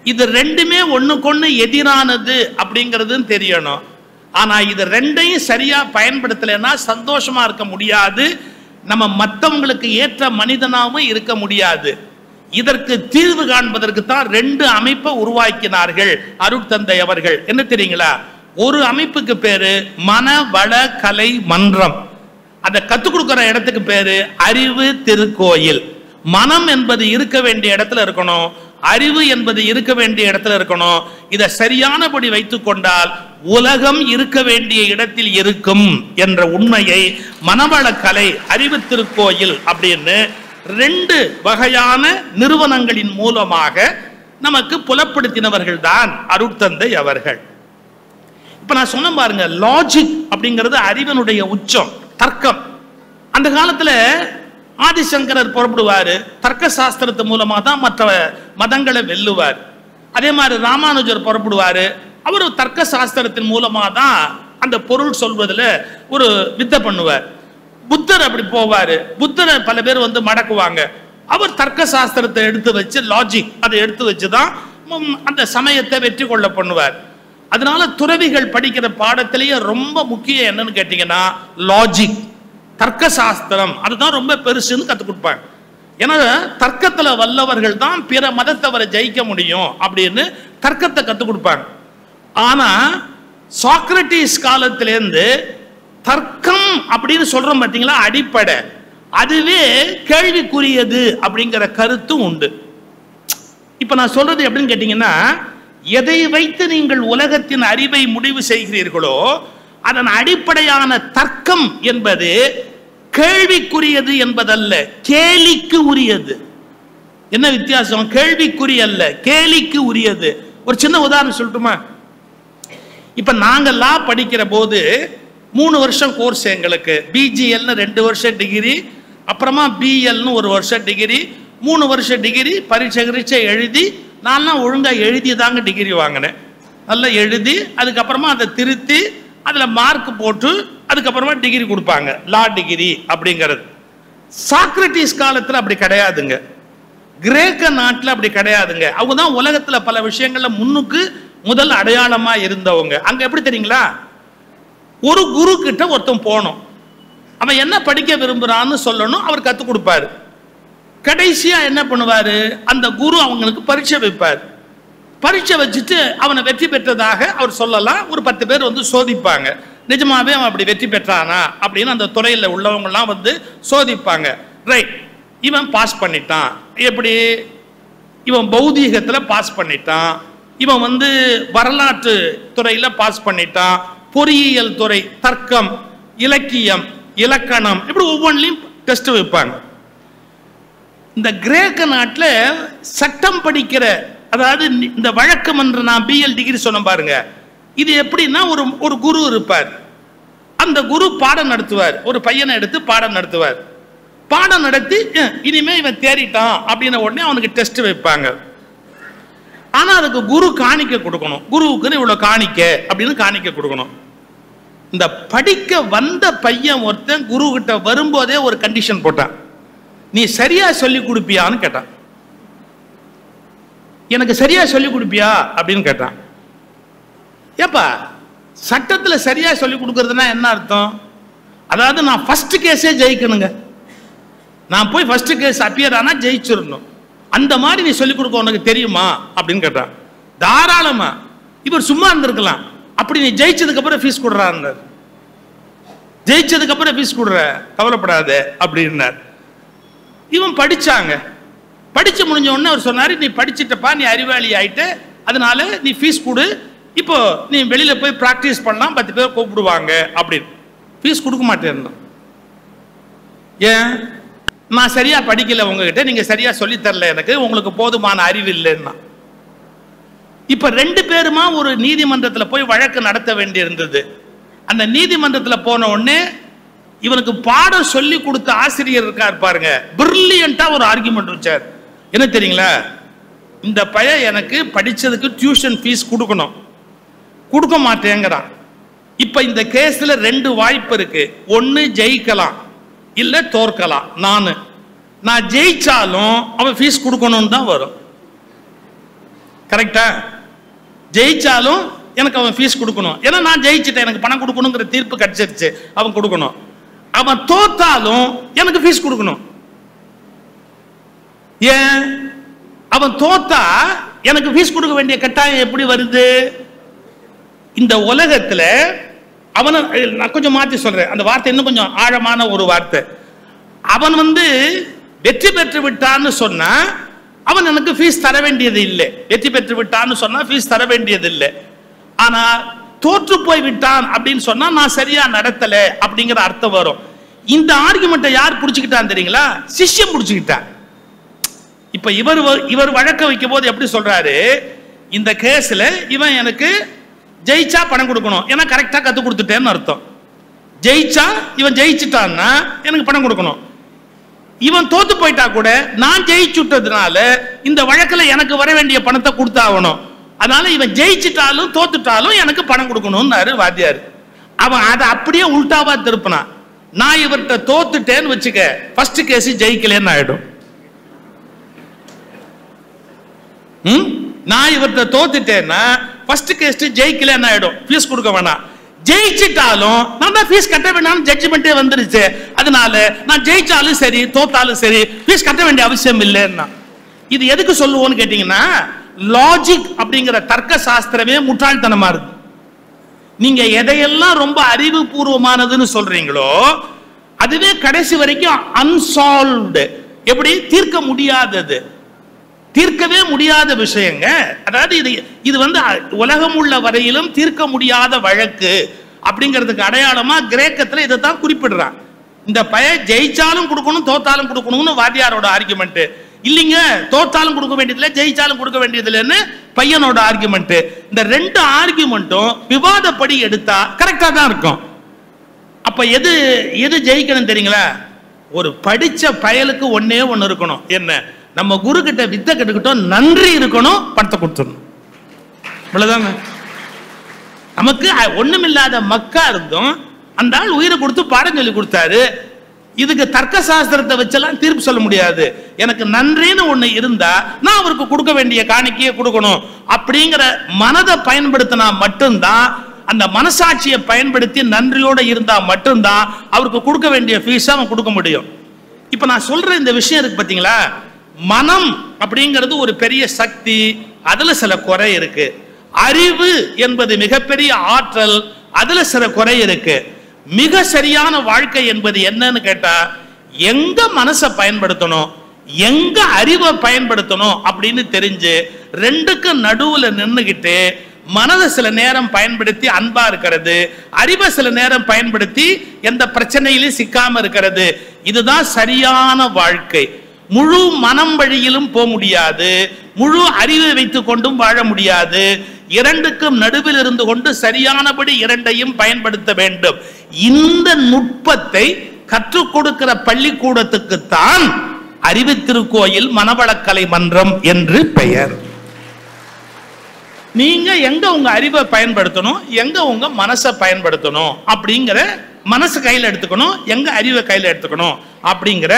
இது ரெண்டுமே ஒண்ணுக்கொண்ணு எதிரானது அப்படிங்கிறதுன்னு தெரியணும். ஆனா இது ரெண்டையும் சரியா பயன்படுத்தலைன்னா சந்தோஷமா இருக்க முடியாது, நம்ம மற்றவங்களுக்கு ஏற்ற மனிதனாவும் இருக்க முடியாது. இதற்கு தீர்வு காண்பதற்கு தான் 2 அமைப்பை உருவாக்கினார்கள் அருட்தந்தை அவர்கள். என்ன தெரியுங்களா? ஒரு அமைப்புக்கு பேரு மனவள கலை மன்றம். அதை கத்துக் கொடுக்கிற இடத்துக்கு பேரு அறிவு திருக்கோயில். மனம் என்பது இருக்க வேண்டிய இடத்துல இருக்கணும், அறிவு என்பது இருக்க வேண்டிய இடத்துல இருக்கணும். இதை சரியானபடி வைத்துக் கொண்டால் உலகம் இருக்க வேண்டிய இடத்தில் இருக்கும் என்ற உண்மையை மனவள கலை அறிவு திருக்கோயில் அப்படின்னு 2 வகையான நிறுவனங்களின் மூலமாக நமக்கு புலப்படுத்தினவர்கள் தான் அருட்தந்தை அவர்கள். இப்ப நான் சொன்ன பாருங்க, லாஜிக் அப்படிங்கிறது அறிவனுடைய உச்சம், தர்க்கம். அந்த காலத்துல ஆதிசங்கரர் புறப்படுவாரு, தர்க்க சாஸ்திரத்து மூலமா தான் மற்ற மதங்களை வெல்லுவார். அதே மாதிரி ராமானுஜர் புறப்படுவாரு, அவர் தர்க்க சாஸ்திரத்தின் மூலமா தான் அந்த பொருள் சொல்வதில் ஒரு வித்தை பண்ணுவார். புத்தர் அப்படி போவாரு, புத்தரை பல பேர் வந்து மடக்குவாங்க, அவர் தர்க்க சாஸ்திரத்தை எடுத்து வச்சு லாஜிக் அதை எடுத்து வச்சுதான் அந்த சமயத்தை வெற்றி கொள்ள பண்ணுவார். அதனால துறவிகள் படிக்கிற பாடத்திலேயே ரொம்ப முக்கியம் என்னன்னு கேட்டீங்கன்னா லாஜிக், தர்க்க சாஸ்திரம். அதுதான் ரொம்ப பெருசுன்னு கற்றுக் கொடுப்பாங்க. ஏன்னா தர்க்கத்துல வல்லவர்கள் தான் பிற மதத்தவரை ஜெயிக்க முடியும் அப்படின்னு தர்க்கத்தை கற்றுக் கொடுப்பாங்க. ஆனா சாக்ரட்டிஸ் காலத்திலேருந்து தர்க்கம் அப்படின்னு சொல்றோம் பார்த்தீங்களா, அடிப்படை. அதுவே கேள்விக்குரியது அப்படிங்கிற கருத்தும் உண்டு. இப்ப நான் சொல்றது எப்படின்னு கேட்டீங்கன்னா, எதை வைத்து நீங்கள் உலகத்தின் அறிவை முடிவு செய்கிறீர்களோ அதன் அடிப்படையான தர்க்கம் என்பது கேள்விக்குரியது என்பதல்ல, கேலிக்கு உரியது. என்ன வித்தியாசம்? கேள்விக்குரிய அல்ல, கேலிக்கு உரியது. ஒரு சின்ன உதாரணம் சொல்லட்டுமா? இப்ப நாங்க லா படிக்கிற போது 3 வருஷம் கோர்ஸ் எங்களுக்கு. பிஜிஎல்னு 2 வருஷம் டிகிரி, அப்புறமா பிஎல்னு 1 வருஷம் டிகிரி, 3 வருஷம் டிகிரி. பரீட்சை எழுதி நான்லாம் ஒழுங்கா எழுதி தாங்க டிகிரி வாங்கினேன். நல்லா எழுதி அதுக்கப்புறமா அதை திருத்தி அதில் மார்க் போட்டு அதுக்கப்புறமா டிகிரி கொடுப்பாங்க, லா டிகிரி அப்படிங்கிறது. சாக்ரட்டிஸ் காலத்தில் அப்படி கிடையாதுங்க, கிரேக்க நாட்டில் அப்படி கிடையாதுங்க. அவங்க தான் உலகத்தில் பல விஷயங்கள்ல முன்னுக்கு முதல் அடையாளமா இருந்தவங்க. அங்க எப்படி தெரியுங்களா, ஒரு குரு கிட்ட ஒருத்தன் போனோம், அவன் என்ன படிக்க விரும்புறான்னு சொல்லணும், அவர் கற்றுக் கொடுப்பாரு. கடைசியா என்ன பண்ணுவாரு, அந்த குரு அவங்களுக்கு பரீட்சை வைப்பார். பரீட்சை வச்சுட்டு அவனை வெற்றி பெற்றதாக அவர் சொல்லலாம். ஒரு 10 பேர் வந்து சோதிப்பாங்க, நிஜமாவே அவன் அப்படி வெற்றி பெற்றானா அப்படின்னு அந்த துறையில் உள்ளவங்க எல்லாம் வந்து சோதிப்பாங்க. ரைட், இவன் பாஸ் பண்ணிட்டான். எப்படி? இவன் பௌதீகத்துல பாஸ் பண்ணிட்டான், இவன் வந்து வரலாற்று துறையில பாஸ் பண்ணிட்டான், பொறியியல் துறை, தர்க்கம், இலக்கியம், இலக்கணம், இப்படி ஒவ்வொன்றிலையும் டெஸ்ட் வைப்பாங்க. இந்த கிரேக்க நாட்டில் சட்டம் படிக்கிற, அதாவது இந்த வழக்கம் என்று நான் பிஎல் டிகிரி சொன்ன பாருங்க, இது எப்படின்னா ஒரு குரு இருப்பார். அந்த குரு பாடம் நடத்துவார், ஒரு பையனை எடுத்து பாடம் நடத்துவார். பாடம் நடத்தி இனிமே இவன் தேறிட்டான் அப்படின்ன உடனே அவனுக்கு டெஸ்ட் வைப்பாங்க. ஆனா அதுக்கு குரு காணிக்க கொடுக்கணும், குருவுக்குன்னு இவ்வளவு காணிக்க அப்படின்னு காணிக்க கொடுக்கணும். இந்த படிக்க வந்த பையன் ஒருத்தன் குரு கிட்ட வரும்போதே ஒரு கண்டிஷன் போட்டான், நீ சரியா சொல்லி கொடுப்பியான்னு கேட்டான். எனக்கு சரியா சொல்லி கொடுப்பியா அப்படின்னு கேட்டான். ஏப்பா, சட்டத்துல சரியா சொல்லி கொடுக்கறதுனா என்ன அர்த்தம்? அதாவது நான் ஃபர்ஸ்ட் கேஸே ஜெயிக்கணுங்க, நான் போய் ஃபர்ஸ்ட் கேஸ் அப்பியர் ஆனா ஜெயிச்சிடணும், அந்த மாதிரி நீ சொல்லிக் கொடுக்க உனக்கு தெரியுமா அப்படின்னு கேட்டான். தாராளமா. இவர் சும்மா இருந்திருக்கலாம், அப்படி நீ ஜெயிச்சதுக்கு அப்புறம் ஃபீஸ் கொடுறாரு, ஜெயிச்சதுக்கு அப்புறம் ஃபீஸ் கொடுற, கவலைப்படாத அப்படின்னார். இவன் படிச்சாங்க. படிச்சு முடிஞ்ச உடனே அவர் சொன்னாரு, நீ படிச்சுட்டப்பா, நீ அறிவாளி ஆயிட்டு, அதனால நீ ஃபீஸ் கொடு, இப்போ நீ வெளியில போய் பிராக்டிஸ் பண்ணலாம், 10 பேர் கூப்பிடுவாங்க அப்படின்னு. ஃபீஸ் கொடுக்க மாட்டேன். ஏன்? நான் சரியா படிக்கல உங்ககிட்ட, நீங்க சரியா சொல்லி தரல, எனக்கு உங்களுக்கு போதுமான அறிவு இல்லைன்னா. இப்ப 2 பேருமா ஒரு நீதிமன்றத்தில் போய் வழக்கு நடத்த வேண்டி இருந்தது. அந்த நீதிமன்றத்தில் போன உடனே இவனுக்கு பாடம் சொல்லி கொடுத்த ஆசிரியர் இருக்கார் பாருங்க, பிரில்லியண்டா ஒரு ஆர்குமெண்ட் வச்சார். என்ன தெரியுங்களா, இந்த பையன் எனக்கு படிச்சதுக்கு டியூஷன் ஃபீஸ் கொடுக்கணும், கொடுக்க மாட்டேங்கிறான். இப்ப இந்த கேஸ்ல 2 வாய்ப்பு இருக்கு, ஒன்னு ஜெயிக்கலாம் இல்ல தோற்கலாம். நான் ஜெயிச்சாலும் அவன் ஃபீஸ் கொடுக்கணும்னு தான் வரும். கரெக்டா? ஜெயிச்சாலும் எனக்கு அவன் ஃபீஸ் கொடுக்கணும், ஏன்னா நான் ஜெயிச்சிட்டேன், எனக்கு பணம் கொடுக்கணுங்கிற தீர்ப்பு கிடைச்சிருச்சு, அவன் கொடுக்கணும். அவன் தோத்தாலும் எனக்கு ஃபீஸ் கொடுக்கணும். ஏன்? அவன் தோத்தா எனக்கு ஃபீஸ் கொடுக்க வேண்டிய கட்டாயம் எப்படி வருது? இந்த உலகத்துல அவனை நான் கொஞ்சம் மாற்றி சொல்றேன், அந்த வார்த்தை இன்னும் கொஞ்சம் ஆழமான ஒரு வார்த்தை. அவன் வந்து வெற்றி பெற்று விட்டான்னு சொன்னா அவன் எனக்கு ஃபீஸ் தர வேண்டியது இல்லை. வெற்றி பெற்று விட்டான்னு சொன்னா ஃபீஸ் தர வேண்டியது இல்லை. ஆனா தோற்று போய் விட்டான் அப்படின்னு சொன்னா நான் சரியா நடத்தல அப்படிங்கிற அர்த்தம் வரும். இந்த ஆர்குமெண்ட்டை யார் புடிச்சுக்கிட்டான் தெரியுங்களா? சிஷ்யம் புடிச்சுக்கிட்டான். இப்ப இவர் வழக்க வைக்கும் போது எப்படி சொல்றாரு, இந்த கேஸ்ல இவன் எனக்கு ஜெயிச்சா பணம் கொடுக்கணும், ஏன்னா கரெக்டா கத்து கொடுத்துட்டேன்னு அர்த்தம். ஜெயிச்சா இவன் ஜெயிச்சுட்டான்னா எனக்கு பணம் கொடுக்கணும். இவன் தோத்து போயிட்டா கூட நான் ஜெயிச்சுட்டதுனால இந்த வழக்குல எனக்கு வர வேண்டிய பணத்தை கொடுத்தாகணும். அதனால இவன் ஜெயிச்சுட்டாலும் தோத்துட்டாலும் எனக்கு பணம் கொடுக்கணும்னாரு வாத்தியார். அவன் அதை அப்படியே உல்டாவா திருப்பினான். நான் இவர்கிட்ட தோத்துட்டேன்னு வச்சுக்க, ஃபர்ஸ்ட் கேஸ் ஜெயிக்கலன்னு ஆயிடும். நான் இவர்கிட்ட தோத்துட்டேன்னா ஃபர்ஸ்ட் கேஸ் ஜெயிக்கலன்னு ஆயிடும், ஃபீஸ் கொடுக்க வேணாம். ஜெயிச்சிட்டாலும் நான் தான் ஃபீஸ் கட்ட வேண்டாம், ஜட்ஜ்மெண்டே வந்துருச்சு, அதனால நான் ஜெயிச்சாலும் சரி தோத்தாலும் சரி ஃபீஸ் கட்ட வேண்டிய அவசியம் இல்லைன்னா. இது எதுக்கு சொல்லுவோம்னு கேட்டீங்கன்னா, லாஜிக் அப்படிங்கிற தர்க்க சாஸ்திரமே முட்டாள்தனமா இருக்கு. நீங்க எதையெல்லாம் ரொம்ப அறிவுபூர்வமானதுன்னு சொல்றீங்களோ அதுவே கடைசி வரைக்கும் அன்சால்வ்டு, எப்படி தீர்க்க முடியாதது, தீர்க்கவே முடியாத விஷயங்க. அதாவது இது வந்து உலகம் உள்ள வரையிலும் தீர்க்க முடியாத வழக்கு அப்படிங்கிறதுக்கு அடையாளமா கிரேக்கத்துல இதை தான் குறிப்பிடுறான். இந்த ஜெயிச்சாலும் கொடுக்கணும் தோத்தாலும் கொடுக்கணும்னு வாத்தியாரோட ஆர்குமெண்ட் இல்லைங்க, தோத்தாலும் கொடுக்க வேண்டியதில்லை ஜெயிச்சாலும் கொடுக்க வேண்டியதில்லைன்னு பையனோட ஆர்குமெண்ட். இந்த ரெண்டு ஆர்குமெண்ட்டும் விவாதப்படி எடுத்தா கரெக்டா தான் இருக்கும். அப்ப எது எது ஜெயிக்கணும் தெரியுங்களா? ஒரு படிச்ச பயலுக்கு ஒன்னே ஒன்னு இருக்கணும், என்ன? நம்ம குரு கிட்ட வித்தை கட்டுக்கிட்டோம், நன்றி இருக்கணும், பணத்தை கொடுத்துடணும். அவ்வளவுதாங்க. நமக்கு ஒண்ணுமில்லாத மக்கா இருந்தோம், அந்த ஆள் உயிரை கொடுத்து பாடம் சொல்லி கொடுத்தாரு. இதுக்கு தர்க்க சாஸ்திரத்தை வச்செல்லாம் தீர்ப்பு சொல்ல முடியாது. எனக்கு நன்றின்னு ஒண்ணு இருந்தா நான் அவருக்கு கொடுக்க வேண்டிய காணிக்கையை கொடுக்கணும் அப்படிங்கிற மனதை பயன்படுத்தினா மட்டும்தான், அந்த மனசாட்சியை பயன்படுத்தி நன்றியோட இருந்தா மட்டும்தான் அவருக்கு கொடுக்க வேண்டிய ஃபீஸை அவன் கொடுக்க முடியும். இப்ப நான் சொல்ற இந்த விஷயம் இருக்கு பாத்தீங்களா, மனம் அப்படிங்கிறது ஒரு பெரிய சக்தி, அதுல சில குறை இருக்கு. அறிவு என்பது மிகப்பெரிய ஆற்றல், அதுல சில குறை இருக்கு. மிக சரியான வாழ்க்கை என்பது என்னன்னு கேட்டா, எங்க மனசை பயன்படுத்தணும் எங்க அறிவை பயன்படுத்தணும் அப்படின்னு தெரிஞ்சு ரெண்டுக்கு நடுவுல நின்னுகிட்டு மனதை சில நேரம் பயன்படுத்தி அன்பா இருக்கிறது, அறிவை சில நேரம் பயன்படுத்தி எந்த பிரச்சனையிலும் சிக்காம இருக்கிறது. இதுதான் சரியான வாழ்க்கை. முழு மனம் வழியிலும் போக முடியாது, முழு அறிவை வைத்துக் கொண்டும் வாழ முடியாது. இரண்டுக்கும் நடுவில் இருந்து கொண்டு சரியானபடி இரண்டையும் பயன்படுத்த வேண்டும். இந்த நுட்பத்தை கற்றுக் கொடுக்கிற பள்ளிக்கூடத்துக்குத்தான் அறிவு திருக்கோயில் மனவளக்கலை மன்றம் என்று பெயர். நீங்க எங்க உங்க அறிவை பயன்படுத்தணும், எங்க உங்க மனசை பயன்படுத்தணும் அப்படிங்கிற, மனசு கையில் எடுத்துக்கணும், எங்க அறிவை கையில் எடுத்துக்கணும் அப்படிங்கிற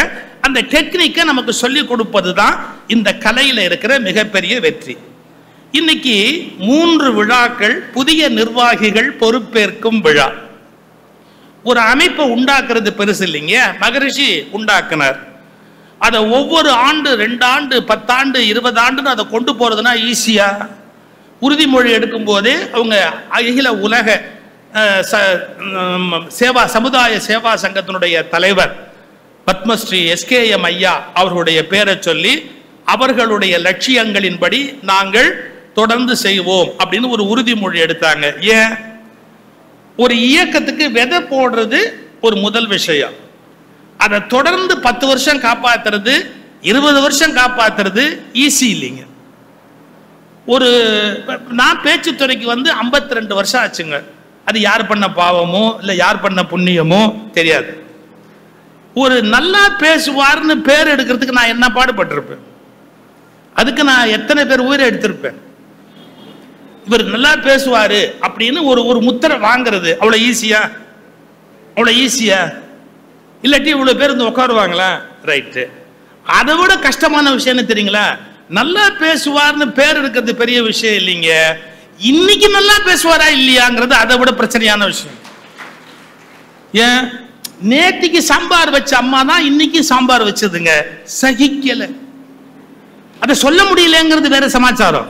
அந்த டெக்னிக்கை நமக்கு சொல்லிக் கொடுப்பது தான் இந்த கலையில இருக்கிற மிகப்பெரிய வெற்றி. இன்னைக்கு 3 விழாக்கள், புதிய நிர்வாகிகள் பொறுப்பேற்கும் விழா. ஒரு அமைப்பை உண்டாக்குறது பெருசு இல்லைங்க, மகரிஷி உண்டாக்குனார். அதை ஒவ்வொரு ஆண்டு 2 ஆண்டு 10 ஆண்டு 20 ஆண்டுன்னு அதை கொண்டு போறதுன்னா ஈஸியா? உறுதிமொழி எடுக்கும் போதே அவங்க அகில உலக சேவா சமுதாய சேவா சங்கத்தினுடைய தலைவர் பத்மஸ்ரீ SKM ஐயா அவர்களுடைய பேரை சொல்லி அவர்களுடைய லட்சியங்களின்படி நாங்கள் தொடர்ந்து செய்வோம் அப்படின்னு ஒரு உறுதிமொழி எடுத்தாங்க. ஏன்? ஒரு இயக்கத்துக்கு விதை போடுறது ஒரு முதல் விஷயம், அதை தொடர்ந்து 10 வருஷம் காப்பாத்துறது 20 வருஷம் காப்பாத்துறது ஈஸி இல்லைங்க. நான் பேச்சு துறைக்கு வந்து 52 வருஷம் ஆச்சுங்க. அது யார் பண்ண பாவமோ இல்ல யார் பண்ண புண்ணியமோ தெரியாது. ஒரு நல்லா பேசுவார்னு பேர் எடுக்கிறதுக்கு நான் என்ன பாடுபட்டிருப்பேன், அதுக்கு நான் எத்தனை பேர் உயிரை எடுத்திருப்பேன். இவர் நல்லா பேசுவாரு அப்படின்னு ஒரு முத்திரை வாங்குறது அவ்வளவு ஈஸியா? அவ்வளவு ஈஸியா? இல்லாட்டி இவ்வளவு பேர் வந்து உட்காருவாங்களா? ரைட்டு. அதை விட கஷ்டமான விஷயம் என்ன தெரியுங்களா? நல்லா பேசுவார்னு பேர் எடுக்கிறது பெரிய விஷயம் இல்லைங்க, இன்னைக்கு நல்லா பேசுவாரா இல்லையாங்கிறது அதை விட பிரச்சனையான விஷயம். ஏன்? நேத்திக்கு சாம்பார் வச்ச அம்மா தான் இன்னைக்கு சாம்பார் வச்சதுங்க, சகிக்கல. அதை சொல்ல முடியலங்கிறது வேற சமாச்சாரம்.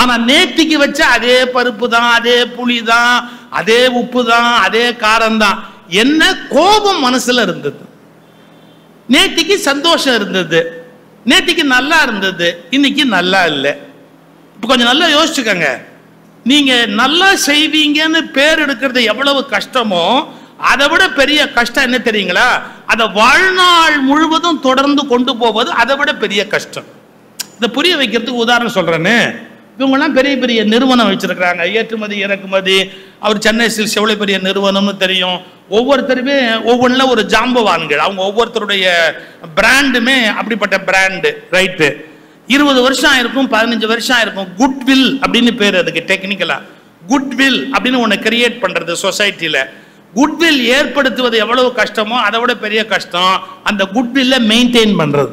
ஆனா நேத்திக்கு வச்ச அதே பருப்பு தான், அதே புளி தான், அதே உப்பு தான், அதே காரம் தான். என்ன கோபம் மனசுல இருந்தது, நேத்திக்கு சந்தோஷம் இருந்தது, நேத்திக்கு நல்லா இருந்தது, இன்னைக்கு நல்லா இல்லை. இப்ப கொஞ்சம் நல்லா யோசிச்சுக்கங்க. நீங்க நல்லா செய்வீங்கன்னு பேர் எடுக்கிறது எவ்வளவு கஷ்டமோ அதை விட பெரிய கஷ்டம் என்ன தெரியுங்களா? அதை வாழ்நாள் முழுவதும் தொடர்ந்து கொண்டு போவது அதை விட பெரிய கஷ்டம். இதை புரிய வைக்கிறதுக்கு உதாரணம் சொல்றேன்னு, இவங்கெல்லாம் பெரிய பெரிய நிறுவனம் வச்சிருக்கிறாங்க, ஏற்றுமதி இறக்குமதி. அவர் சென்னை சில்க்ஸ் எவ்வளவு பெரிய நிறுவனம்னு தெரியும். ஒவ்வொருத்தருமே ஒவ்வொன்றில் ஒரு ஜாம்பவான்கள், அவங்க ஒவ்வொருத்தருடைய பிராண்டுமே அப்படிப்பட்ட பிராண்டு. ரைட்டு. 20 வருஷம் ஆயிருக்கும், 15 வருஷம் ஆயிருக்கும். குட்வில் அப்படின்னு பேர் அதுக்கு டெக்னிக்கலா. குட்வில் அப்படின்னு ஒன்று கிரியேட் பண்றது சொசைட்டில. குட்வில் ஏற்படுத்துவது எவ்வளவு கஷ்டமோ அதை விட பெரிய கஷ்டம் அந்த குட்வில்ல மெயின்டைன் பண்றது.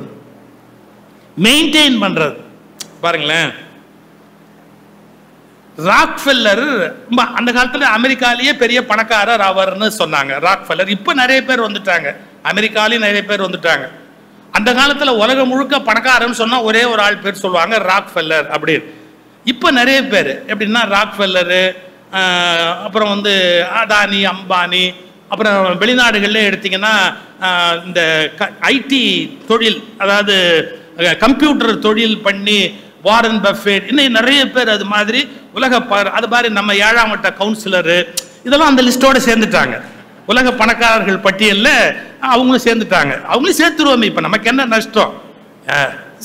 மெயின்டைன் பண்றது பாருங்களேன். ராக்ஃபெல்லர் அந்த காலத்துல அமெரிக்காலேயே பெரிய பணக்காரர் அவர்னு சொன்னாங்க, ராக்ஃபெல்லர். இப்ப நிறைய பேர் வந்துட்டாங்க, அமெரிக்காலேயும் நிறைய பேர் வந்துட்டாங்க. அந்த காலத்துல உலகம் முழுக்க பணக்காரன்னு சொன்னா ஒரே ஒரு ஆள் பேர் சொல்லுவாங்க, ராக்ஃபெல்லர் அப்படின்னு. இப்ப நிறைய பேர் எப்படின்னா ராக்ஃபெல்லரு, அப்புறம் வந்து அதானி, அம்பானி, அப்புறம் வெளிநாடுகளில் எடுத்திங்கன்னா இந்த ஐடி தொழில், அதாவது கம்ப்யூட்டர் தொழில் பண்ணி வாரன் பஃபெட், இன்னும் நிறைய பேர் அது மாதிரி அது மாதிரி நம்ம 7ஆம் வட்ட கவுன்சிலரு இதெல்லாம் அந்த லிஸ்டோட சேர்ந்துட்டாங்க. உலக பணக்காரர்கள் பட்டியலில் அவங்களும் சேர்ந்துட்டாங்க. அவங்களும் சேர்த்துருவோம். இப்போ நமக்கு என்ன நஷ்டம்,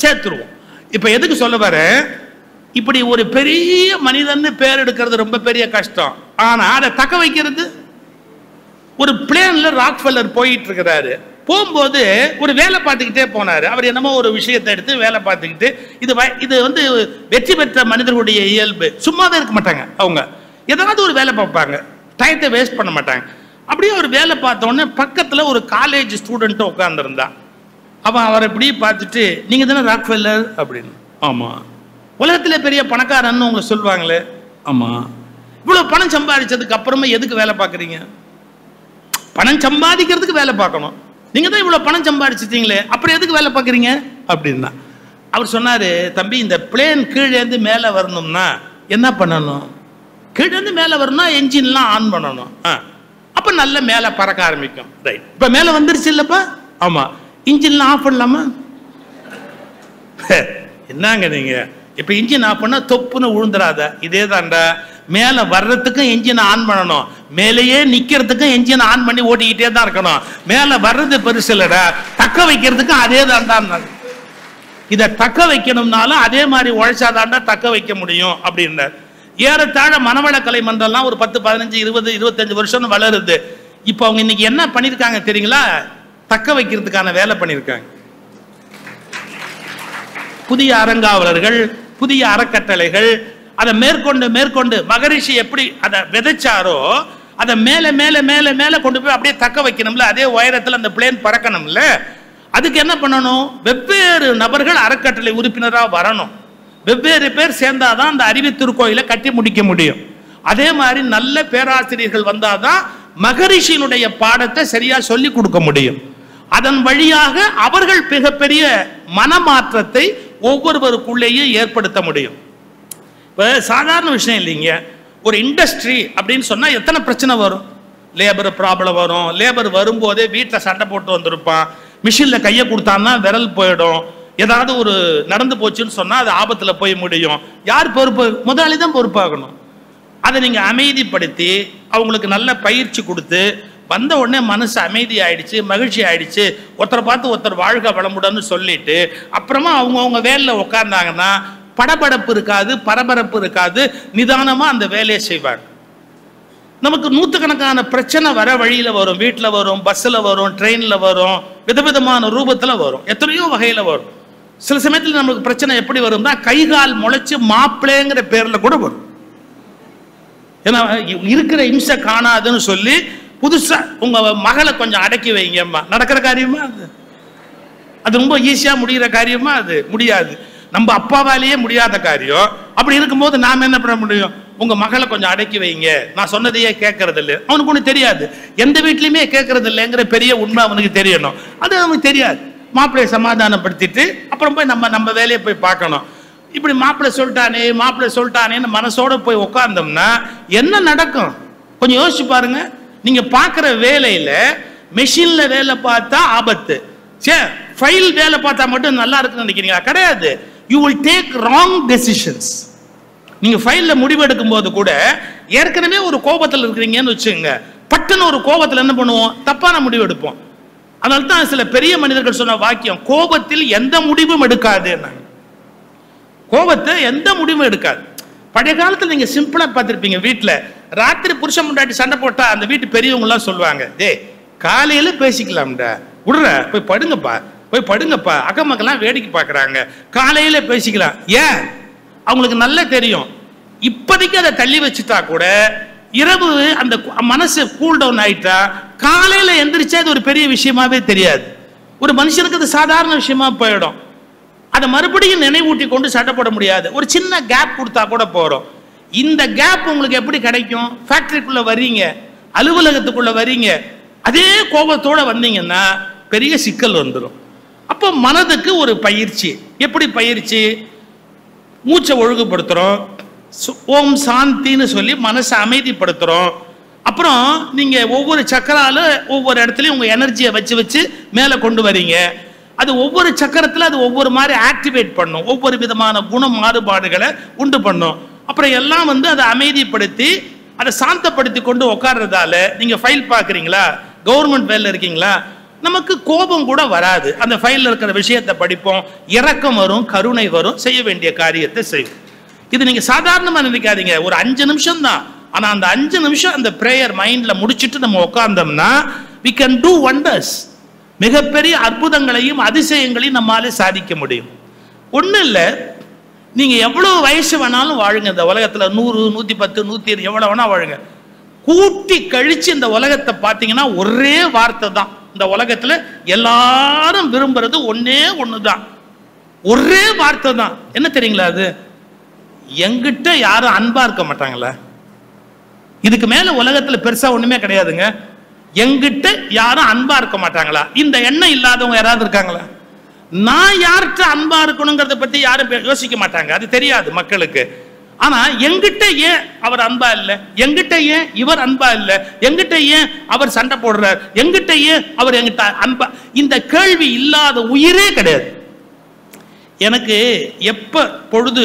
சேர்த்துருவோம். இப்போ எதுக்கு சொல்ல வர, இப்படி ஒரு பெரிய மனிதன் பேர் எடுக்கிறது ரொம்ப பெரிய கஷ்டம். ஆனால் அதை தக்க வைக்கிறது, ஒரு பிளேன்ல ராக்ஃபெல்லர் போயிட்டு இருக்கிறாரு, போகும்போது ஒரு வேலை பார்த்துக்கிட்டே போனார். அவர் என்னமோ ஒரு விஷயத்தை எடுத்து வேலை பார்த்துக்கிட்டு, இது வந்து வெற்றி பெற்ற மனிதர்களுடைய இயல்பு. சும்மாவே இருக்க மாட்டாங்க, அவங்க ஏதாவது ஒரு வேலை பார்ப்பாங்க, டயத்தை வேஸ்ட் பண்ண மாட்டாங்க. அப்படியே ஒரு வேலை பார்த்த உடனே பக்கத்தில் ஒரு காலேஜ் ஸ்டூடெண்ட்டும் உட்காந்துருந்தான். அவன் அவரை இப்படி பார்த்துட்டு, நீங்கள் தானே ராக்ஃபெல்லர் அப்படின்னு. ஆமாம். உலகத்தில் பெரிய பணக்காரன்னு உங்களை சொல்லுவாங்களே. ஆமாம். இவ்வளோ பணம் சம்பாதிச்சதுக்கு அப்புறமா எதுக்கு வேலை பார்க்குறீங்க? பணம் சம்பாதிக்கிறதுக்கு வேலை பார்க்கணும். நீங்கள் தான் இவ்வளோ பணம் சம்பாதிச்சிட்டீங்களே, அப்புறம் எதுக்கு வேலை பார்க்குறீங்க அப்படின்னா. அவர் சொன்னார், தம்பி இந்த பிளேன் கீழேருந்து மேலே வரணும்னா என்ன பண்ணணும்? கீழேருந்து மேலே வரணும்னா என்ஜின்லாம் ஆன் பண்ணணும். அப்போ நல்ல மேலே பறக்க ஆரம்பிக்கும். ரைட், இப்போ மேலே வந்துருச்சு இல்லைப்பா? ஆமாம். இன்ஜின்லாம் ஆஃப் பண்ணலாமா? என்னங்க நீங்கள், இப்போ இன்ஜின் ஆஃப் பண்ணால் தொப்புன்னு விழுந்துடாத. இதே தாண்டா, மேலே வர்றதுக்கும் என்ஜின் ஆன் பண்ணணும், மேலேயே நிற்கிறதுக்கும் என்ஜின் ஆன் பண்ணி ஓட்டிக்கிட்டே தான் இருக்கணும். மேலே வர்றது பெருசு இல்லைடா, தக்க வைக்கிறதுக்கும் அதே தாண்டா. இதை தக்க வைக்கணும்னாலும் அதே மாதிரி உழைச்சாதாண்டா தக்க வைக்க முடியும் அப்படின்னார். ஏறத்தாழ மனவளக்கலை மன்றம்லாம் ஒரு 10, 15, 20, 25 வருஷம் வளருது. இப்போ அவங்க இன்னைக்கு என்ன பண்ணியிருக்காங்க தெரியுங்களா? தக்க வைக்கிறதுக்கான வேலை பண்ணியிருக்காங்க. புதிய அறங்காவலர்கள், புதிய அறக்கட்டளைகள், அதை மேற்கொண்டு மகரிஷி எப்படி அதை விதைச்சாரோ அதை மேலே மேலே மேலே மேலே கொண்டு போய் அப்படியே தக்க வைக்கணும்ல, அதே உயரத்தில் அந்த பிளேன் பறக்கணும்ல. அதுக்கு என்ன பண்ணணும்? வெவ்வேறு நபர்கள் அறக்கட்டளை உறுப்பினராக வரணும். வெவ்வேறு பேர் சேர்ந்தாதான் அந்த அறிவு திருக்கோயிலை கட்டி முடிக்க முடியும். அதே மாதிரி நல்ல பேராசிரியர்கள் வந்தாதான் மகரிஷியினுடைய பாடத்தை சரியா சொல்லி கொடுக்க முடியும். அதன் வழியாக அவர்கள் மிகப்பெரிய மனமாற்றத்தை ஒவ்வொருவருக்குள்ளேயும் ஏற்படுத்த முடியும். இப்போ சாதாரண விஷயம் இல்லைங்க. ஒரு இண்டஸ்ட்ரி அப்படின்னு சொன்னா எத்தனை பிரச்சனை வரும்? லேபர் ப்ராப்ளம் வரும். லேபர் வரும்போதே வீட்டில் சண்டை போட்டு வந்திருப்பான், மிஷினில் கையை கொடுத்தான்னா விரல் போயிடும். ஏதாவது ஒரு நடந்து போச்சுன்னு சொன்னால் அது ஆபத்தில் போய் முடியும். யார் பொறுப்பு? முதலாளி தான் பொறுப்பாகணும். அதை நீங்கள் அமைதிப்படுத்தி அவங்களுக்கு நல்ல பயிற்சி கொடுத்து வந்த உடனே மனசு அமைதி ஆயிடுச்சு, மகிழ்ச்சி ஆயிடுச்சு, ஒருத்தரை பார்த்து ஒருத்தர் வாழ்க வளமுடன்னு சொல்லிட்டு அப்புறமா அவங்கவுங்க வேலையில் உட்கார்ந்தாங்கன்னா படபடப்பு இருக்காது, பரபரப்பு இருக்காது, நிதானமாக அந்த வேலையை செய்வாங்க. நமக்கு நூற்றுக்கணக்கான பிரச்சனை வர வழியில் வரும், வீட்டில் வரும், பஸ்ஸில் வரும், ட்ரெயினில் வரும், விதவிதமான ரூபத்தில் வரும், எத்தனையோ வகையில் வரும். சில சமயத்தில் நமக்கு பிரச்சனை எப்படி வரும்னா கைகால் முளைச்சு மாப்பிள்ளைங்கிற பேரில் கூட வரும். ஏன்னா இருக்கிற இம்சை காணாதுன்னு சொல்லி புதுசா உங்க மகளை கொஞ்சம் அடக்கி வைங்கம்மா. நடக்கிற காரியமா அது? அது ரொம்ப ஈஸியா முடிகிற காரியமா? அது முடியாது. நம்ம அப்பாவாலேயே முடியாத காரியம். அப்படி இருக்கும்போது நாம என்ன பண்ண முடியும்? உங்க மகளை கொஞ்சம் அடக்கி வைங்க, நான் சொன்னதையே கேட்கறது இல்லை. அவனுக்கு ஒண்ணு தெரியாது, எந்த வீட்லயுமே கேட்கறது இல்லைங்கிற பெரிய உண்மை அவனுக்கு தெரியணும். அது அவனுக்கு தெரியாது. மாப்பிள்ளையை சமாதானப்படுத்திட்டு அப்புறம் போய் நம்ம வேலையை போய் பார்க்கணும். இப்படி மாப்பிள்ளை சொல்லிட்டானேன்னு மனசோட போய் உட்கார்ந்தோம்னா என்ன நடக்கும்? கொஞ்சம் யோசிச்சு பாருங்க. நீங்க பார்க்குற வேலையில மெஷின்ல வேலை பார்த்தா ஆபத்து, ஃபைல் வேலை பார்த்தா மட்டும் நல்லா இருக்குன்னு நினைக்கிறீங்களா? கிடையாது. You will take wrong decisions. நீங்க ஃபைல்ல முடிவு எடுக்கும் போது கூட ஏற்கனவே ஒரு கோபத்தில் இருக்கிறீங்கன்னு வச்சுங்க, பட்டுன்னு ஒரு கோபத்தில் என்ன பண்ணுவோம்? தப்பான முடிவு எடுப்போம். அதனால தான் சில பெரிய மனிதர்கள் சொன்ன வாக்கியம், கோபத்தில் எந்த முடிவும் எடுக்காது. கோபத்தை எந்த முடிவும் எடுக்காது. பழைய காலத்தில் நீங்க சிம்பிளா பார்த்துருப்பீங்க, வீட்டில் ராத்திரி புருஷன் முன்னாடி சண்டை போட்டா அந்த வீட்டு பெரியவங்க எல்லாம் சொல்லுவாங்க, டே காலையில பேசிக்கலாம்டா, விடுற போய் படுங்கப்பா, அக்கம் மக்கள்லாம் வேடிக்கை பார்க்குறாங்க, காலையில பேசிக்கலாம். ஏன்? அவங்களுக்கு நல்லா தெரியும். இப்போதைக்கு அதை தள்ளி வச்சுட்டா கூட இரவு அந்த மனசு கூல் டவுன் ஆயிட்டா காலையில எந்திரிச்சா அது ஒரு பெரிய விஷயமாவே தெரியாது. ஒரு மனுஷனுக்கு அது சாதாரண விஷயமா போயிடும். அதை மறுபடியும் நினைவூட்டி கொண்டு சண்டை போட முடியாது. ஒரு சின்ன கேப் கொடுத்தா கூட போறோம். இந்த கேப் உங்களுக்கு எப்படி கிடைக்கும்? ஃபேக்டரிக்குள்ள வர்றீங்க, அலுவலகத்துக்குள்ள வர்றீங்க, அதே கோபத்தோட வந்தீங்கன்னா பெரிய சிக்கல் வந்துடும். அப்போ மனதுக்கு ஒரு பயிற்சி. எப்படி பயிற்சி? மூச்சை ஒழுங்குபடுத்துறோம், ஓம் சாந்தின்னு சொல்லி மனசை அமைதிப்படுத்துறோம். அப்புறம் நீங்க ஒவ்வொரு சக்கரால ஒவ்வொரு இடத்துலயும் உங்க எனர்ஜியை வச்சு வச்சு மேலே கொண்டு வரீங்க. அது ஒவ்வொரு சக்கரத்துல அது ஒவ்வொரு மாதிரி ஆக்டிவேட் பண்ணும், ஒவ்வொரு விதமான குண மாறுபாடுகளை உண்டு பண்ணும். அப்புறம் எல்லாம் அதை அமைதிப்படுத்தி அதை சாந்தப்படுத்தி கொண்டு உட்கார்றதால நீங்க ஃபைல் பார்க்குறீங்களா, கவர்மெண்ட் வேலையில் இருக்கீங்களா, நமக்கு கோபம் கூட வராது. அந்த ஃபைலில் இருக்கிற விஷயத்தை படிப்போம், இரக்கம் வரும், கருணை வரும், செய்ய வேண்டிய காரியத்தை செய்யும். இது நீங்க சாதாரணமா நினைக்காதீங்க, ஒரு 5 நிமிஷம் தான். ஆனா அந்த 5 நிமிஷம் அந்த பிரேயர் மைண்ட்ல முடிச்சுட்டு நம்ம உட்கார்ந்தோம்னா we can do wonders. மிகப்பெரிய அற்புதங்களையும் அதிசயங்களையும் நம்மாலே சாதிக்க முடியும். ஒன்றும் இல்லை, நீங்க எவ்வளவு வயசு வேணாலும் வாழுங்க இந்த உலகத்துல, 100, 110, 120 எவ்வளவு வேணா வாழுங்க. கூட்டி கழிச்சு இந்த உலகத்தை பார்த்தீங்கன்னா ஒரே வார்த்தை தான். இந்த உலகத்துல எல்லாரும் விரும்புறது ஒன்னே ஒண்ணுதான், ஒரே வார்த்தை தான். என்ன தெரியுங்களா? அது எங்கிட்ட யாரும் அன்பா இருக்க மாட்டாங்களா? இதுக்கு மேல உலகத்துல பெருசா ஒண்ணுமே கிடையாதுங்க. எங்கிட்ட யாரும் அன்பா இருக்க மாட்டாங்களா? இந்த எண்ணம் இல்லாதவங்க யாராவது இருக்காங்களா? நான் யார்கிட்ட அன்பா இருக்கணுங்கிறத பத்தி யாரும் யோசிக்க மாட்டாங்க, அது தெரியாது மக்களுக்கு. ஆனா எங்கிட்ட ஏன் அவர் அன்பா இல்லை, எங்கிட்ட ஏன் இவர் அன்பா இல்லை, எங்கிட்ட ஏன் அவர் சண்டை போடுறார், எங்கிட்ட ஏன் அவர் எங்கிட்ட அன்பா, இந்த கேள்வி இல்லாத உயிரே கிடையாது. எனக்கு எப்ப பொழுது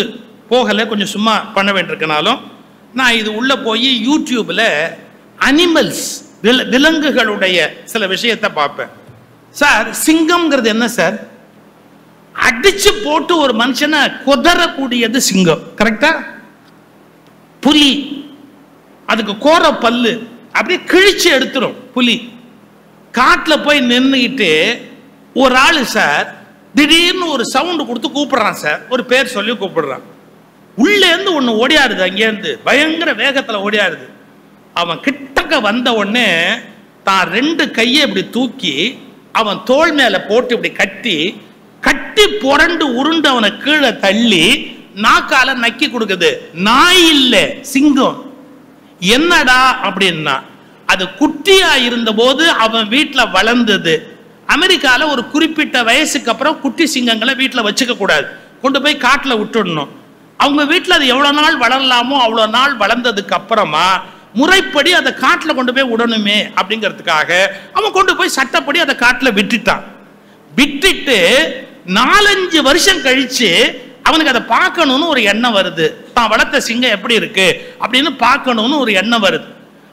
போகல, கொஞ்சம் சும்மா பண்ண வேண்டியிருக்கனாலும் நான் இது உள்ள போய் யூடியூப்ல அனிமல்ஸ், விலங்குகளுடைய சில விஷயத்தை பார்ப்பேன். சார், சிங்கம்ங்கிறது என்ன சார்? அடிச்சு போட்டு ஒரு மனுஷனை கொதறக்கூடியது சிங்கம், கரெக்டா? புலி, அதுக்கு கோர பல்லு, அப்படியே கிழிச்சு எடுத்துரும். புலி காட்டுல போய் நின்றுகிட்டு ஒரு ஆளு சார் திடீர்னு ஒரு சவுண்டு கொடுத்து கூப்பிடுறான் சார், ஒரு பேர் சொல்லி கூப்பிடுறான். உள்ளே இருந்து ஒண்ணு ஓடியாருது, அங்கேருந்து பயங்கர வேகத்துல ஓடியாருது. அவன் கிட்டக்க வந்த உடனே தான் 2 கையை இப்படி தூக்கி அவன் தோள் மேல போட்டு இப்படி கட்டி கட்டி புரண்டு உருண்டு அவனை கீழே தள்ளி நாக்கால நக்கி கொடுக்குது. நாய் இல்ல, சிங்கம். என்னடா அப்படின்னா, அது குட்டியா இருந்த போது அவன் வீட்டுல வளர்ந்தது. அமெரிக்கால ஒரு குறிப்பிட்ட வயசுக்கு அப்புறம் குட்டி சிங்கங்களை வீட்டுல வச்சுக்க கூடாது, கொண்டு போய் காட்டுல விட்டுடணும். அவங்க வீட்டுல அது எவ்வளவு நாள் வளரலாமோ அவ்வளவு நாள் வளர்ந்ததுக்கு அப்புறமா முறைப்படி அதை காட்டுல கொண்டு போய் விடணுமே அப்படிங்கிறதுக்காக அவன் கொண்டு போய் சட்டப்படி அதை காட்டுல விட்டுட்டான். விட்டுட்டு 4-5 வருஷம் கழிச்சு அவனுக்கு அதை பார்க்கணும்னு ஒரு எண்ணம் வருது. தான் வளர்த்த சிங்கம் எப்படி இருக்கு அப்படின்னு பார்க்கணும்னு ஒரு எண்ணம் வருது.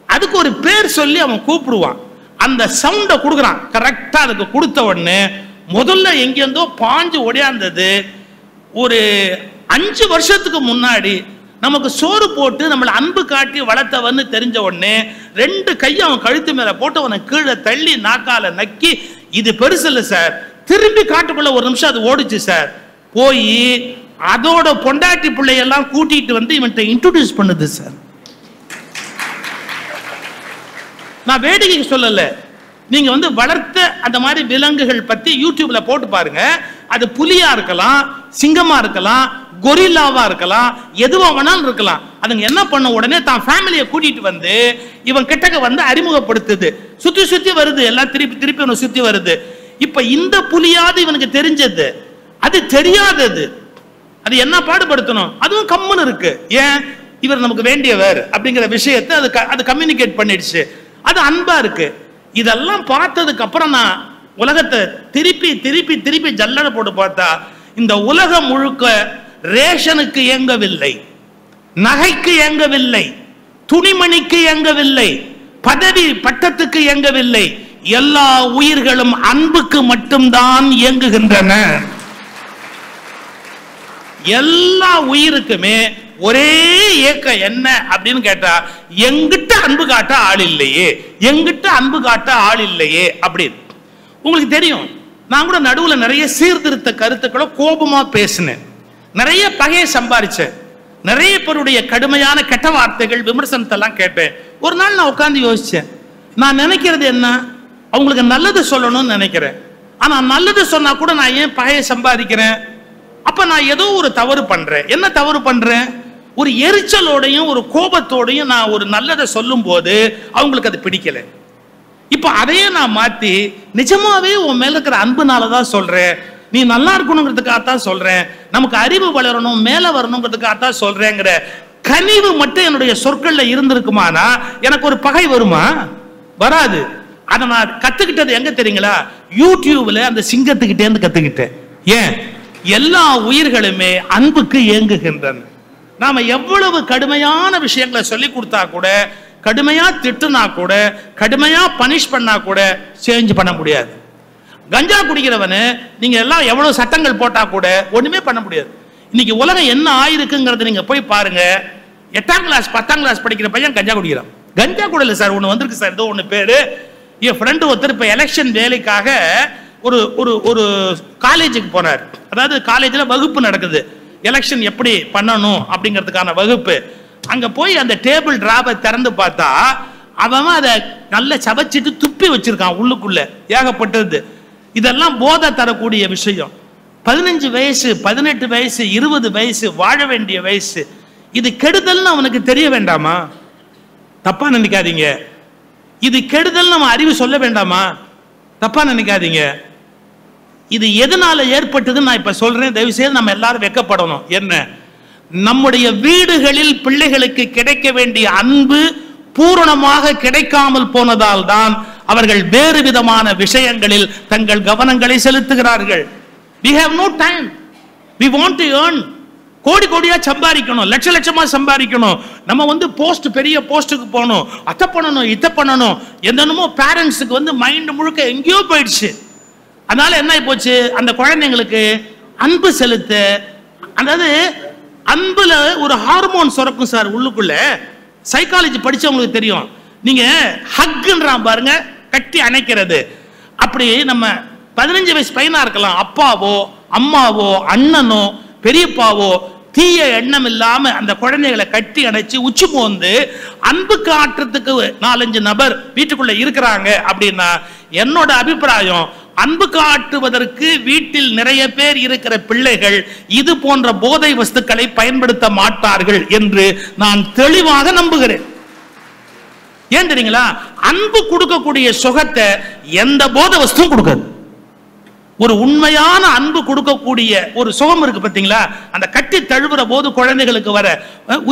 அதுக்கு ஒரு பேர் சொல்லி அவன் கூப்பிடுவான். அந்த சவுண்டை கொடுக்குறான். கரெக்டா அதுக்கு கொடுத்த உடனே முதல்ல எங்கேருந்தோ பாஞ்சு ஓடியாந்தது. ஒரு 5 வருஷத்துக்கு முன்னாடி நமக்கு சோறு போட்டு நம்மளை அன்பு காட்டி வளர்த்தவன்னு தெரிஞ்ச உடனே 2 கையை அவன் கழுத்து மேல போட்டு அவனை கீழே தள்ளி நாக்கால நக்கி, இது பெருசு இல்லை சார், திரும்பி காட்டுக்குள்ள ஒரு நிமிஷம் அது ஓடிச்சு சார், போய் அதோட பொண்டாட்டி பிள்ளையெல்லாம் கூட்டிட்டு வந்து இவன்கிட்ட இன்ட்ரோடியூஸ் பண்ணுது சார். நான் வேடிக்கைக்கு சொல்லல, நீங்க வளர்த்த அந்த மாதிரி விலங்குகள் பத்தி யூடியூப்ல போட்டு பாருங்க. அது புலியா இருக்கலாம், சிங்கமா இருக்கலாம், கொரில்லாவா இருக்கலாம், எதுவா வேணாலும் இருக்கலாம். அதுங்க என்ன பண்ண உடனே தான் ஃபேமிலியை கூட்டிட்டு வந்து இவன் கிட்டக்க அறிமுகப்படுத்துது. சுத்தி சுத்தி வருது, எல்லாம் திருப்பி திருப்பி இவனை சுத்தி வருது. இப்ப இந்த புலியாவது இவனுக்கு தெரிஞ்சது, அது தெரியாதது. அது என்ன பாடுபடுத்தணும், அதுவும் கம்முன்னு இருக்கு. ஏன்? இவர் நமக்கு வேண்டியவர் அப்படிங்கிற விஷயத்தை அது கம்யூனிகேட் பண்ணிடுச்சு. அது அன்பா இருக்கு. இதெல்லாம் பார்த்ததுக்கு அப்புறம் நான் உலகத்தை திருப்பி திருப்பி திருப்பி ஜல்லடை போட்டு பார்த்தா, இந்த உலகம் முழுக்க ரேஷனுக்கு இயங்கவில்லை, நகைக்கு இயங்கவில்லை, துணிமணிக்கு இயங்கவில்லை, பதவி பட்டத்துக்கு இயங்கவில்லை. எல்லா உயிர்களும் அன்புக்கு மட்டும்தான் இயங்குகின்றன. எல்லா உயிருக்குமே ஒரே ஏக்கம் என்ன அப்படின்னு கேட்டா, எங்கிட்ட அன்பு காட்ட ஆள் இல்லையே, எங்கிட்ட அன்பு காட்ட ஆள் இல்லையே அப்படின்னு. உங்களுக்கு தெரியும், நான் கூட நடுவுல நிறைய சீர்திருத்த கருத்துக்களை கோபமா பேசினேன், நிறைய பகையை சம்பாரிச்சேன், நிறைய பேருடைய கடுமையான கெட்ட வார்த்தைகள் விமர்சனத்தை எல்லாம் கேட்டேன். ஒரு நாள் நான் உட்கார்ந்து யோசிச்சேன், நான் நினைக்கிறது என்ன, அவங்களுக்கு நல்லது சொல்லணும்னு நினைக்கிறேன். ஆனா நல்லது சொன்னா கூட நான் ஏன் பகையை சம்பாதிக்கிறேன்? அப்ப நான் ஏதோ ஒரு தவறு பண்றேன். என்ன தவறு பண்றேன்? ஒரு எரிச்சலோடையும் ஒரு கோபத்தோடையும் நான் ஒரு நல்லதை சொல்லும் போது அவங்களுக்கு அது பிடிக்கல. இப்ப அதையே நான் மாத்தி, நிஜமாவே உன் மேல இருக்கிற அன்புனாலதான் சொல்றேன், நீ நல்லா இருக்கணுங்கிறதுக்காகத்தான் சொல்றேன், நமக்கு அறிவு வளரணும் மேல வரணுங்கிறதுக்காகத்தான் சொல்றேங்கிற கனிவு மட்டும் என்னுடைய சொற்கள்ல இருந்திருக்குமானா எனக்கு ஒரு பகை வருமா? வராது. அதை நான் கத்துக்கிட்டது எங்க தெரியுங்களா? யூடியூப்ல அந்த சிங்கத்துக்கிட்டே இருந்து கத்துக்கிட்டேன். ஏன்? எல்லா உயிர்களுமே அன்புக்கு ஏங்குகின்றன. நாம எவ்வளவு கடுமையான விஷயங்களை சொல்லி கொடுத்தா கூட, கடுமையா திட்டுனா கூட, கடுமையா பனிஷ் பண்ணா கூட சேஞ்ச் பண்ண முடியாது. கஞ்சா குடிக்கிறவனு நீங்க எல்லாம் எவ்வளவு சட்டங்கள் போட்டா கூட ஒண்ணுமே பண்ண முடியாது. இன்னைக்கு உலகம் என்ன ஆயிருக்குங்கிறது நீங்க போய் பாருங்க. 8ஆம் கிளாஸ் 10ஆம் கிளாஸ் படிக்கிற பையன் கஞ்சா குடிக்கிறான். கஞ்சா கூட இல்ல சார், ஒண்ணு வந்திருக்கு சார், ஏதோ ஒண்ணு பேரு. என் ஃப்ரெண்டு ஒருத்தர் இப்ப எலெக்ஷன் வேலைக்காக ஒரு ஒரு ஒரு காலேஜுக்கு போனார். அதாவது காலேஜ்ல வகுப்பு நடக்குது, எலெக்ஷன் எப்படி பண்ணணும் அப்படிங்கிறதுக்கான வகுப்பு. அங்க போய் அந்த டேபிள் டிராவை திறந்து பார்த்தா அவன் அதை நல்ல சவச்சிட்டு துப்பி வச்சிருக்கான் உள்ளுக்குள்ள, ஏகப்பட்டது. இதெல்லாம் போதை தரக்கூடிய விஷயம். 15 வயசு 18 வயசு 20 வயசு வாழ வேண்டிய வயசு. இது கெடுதல்னு அவனுக்கு தெரிய வேண்டாமா? தப்பா நினைக்காதீங்க. இது கெடுதல் நம்ம அறிவு சொல்ல வேண்டாமா? தப்பா நினைக்காதீங்க. இது எதனால ஏற்பட்டதுன்னு நான் இப்ப சொல்றேன். தயவு செய்து நம்ம எல்லாரும் வெட்கப்படணும். என்ன? நம்முடைய வீடுகளில் பிள்ளைகளுக்கு கிடைக்க வேண்டிய அன்பு பூரணமாக கிடைக்காமல் போனதால் தான் அவர்கள் வேறு விதமான விஷயங்களில் தங்கள் கவனங்களை செலுத்துகிறார்கள். We have no time. We want to earn. கோடி கோடியா சம்பாதிக்கணும், லட்ச லட்சமா சம்பாதிக்கணும். நம்ம போஸ்ட், பெரிய போஸ்டுக்கு போகணும், அத்தை பண்ணணும், இத்தை பண்ணணும். என்னமோ பேரண்ட்ஸுக்கு மைண்ட் முழுக்க எங்கேயோ போயிடுச்சு. அதனால என்ன போச்சு, அந்த குழந்தைங்களுக்கு அன்பு செலுத்த, அதாவது அன்புல ஒரு ஹார்மோன் சுரக்கும் சார் உள்ளுக்குள்ள. சைக்காலஜி படிச்சவங்களுக்கு தெரியும். நீங்க ஹக்ன்றான் பாருங்க, கட்டி அணைக்கிறது. அப்படி நம்ம 15 வயசு பையனா இருக்கலாம், அப்பாவோ அம்மாவோ அண்ணனோ பெரியப்பாவோ தீய எண்ணம் இல்லாம அந்த குழந்தைகளை கட்டி அணைச்சு உச்சி மோந்து அன்பு காட்டுறதுக்கு 4-5 நபர் வீட்டுக்குள்ள இருக்கிறாங்க அப்படின்னா, என்னோட அபிப்பிராயம், அன்பு காட்டுவதற்கு வீட்டில் நிறைய பேர் இருக்கிற பிள்ளைகள் இது போன்ற போதை வஸ்துக்களை பயன்படுத்த மாட்டார்கள் என்று நான் தெளிவாக நம்புகிறேன். ஏன் தெரியுங்களா? அன்பு கொடுக்கக்கூடிய சுகத்தை எந்த போதை வஸ்துவும் கொடுக்காது. ஒரு உண்மையான அன்பு கொடுக்கக்கூடிய ஒரு சுகம் இருக்கு பாத்தீங்களா? அந்த கட்டி தழுவுற போது குழந்தைகளுக்கு வர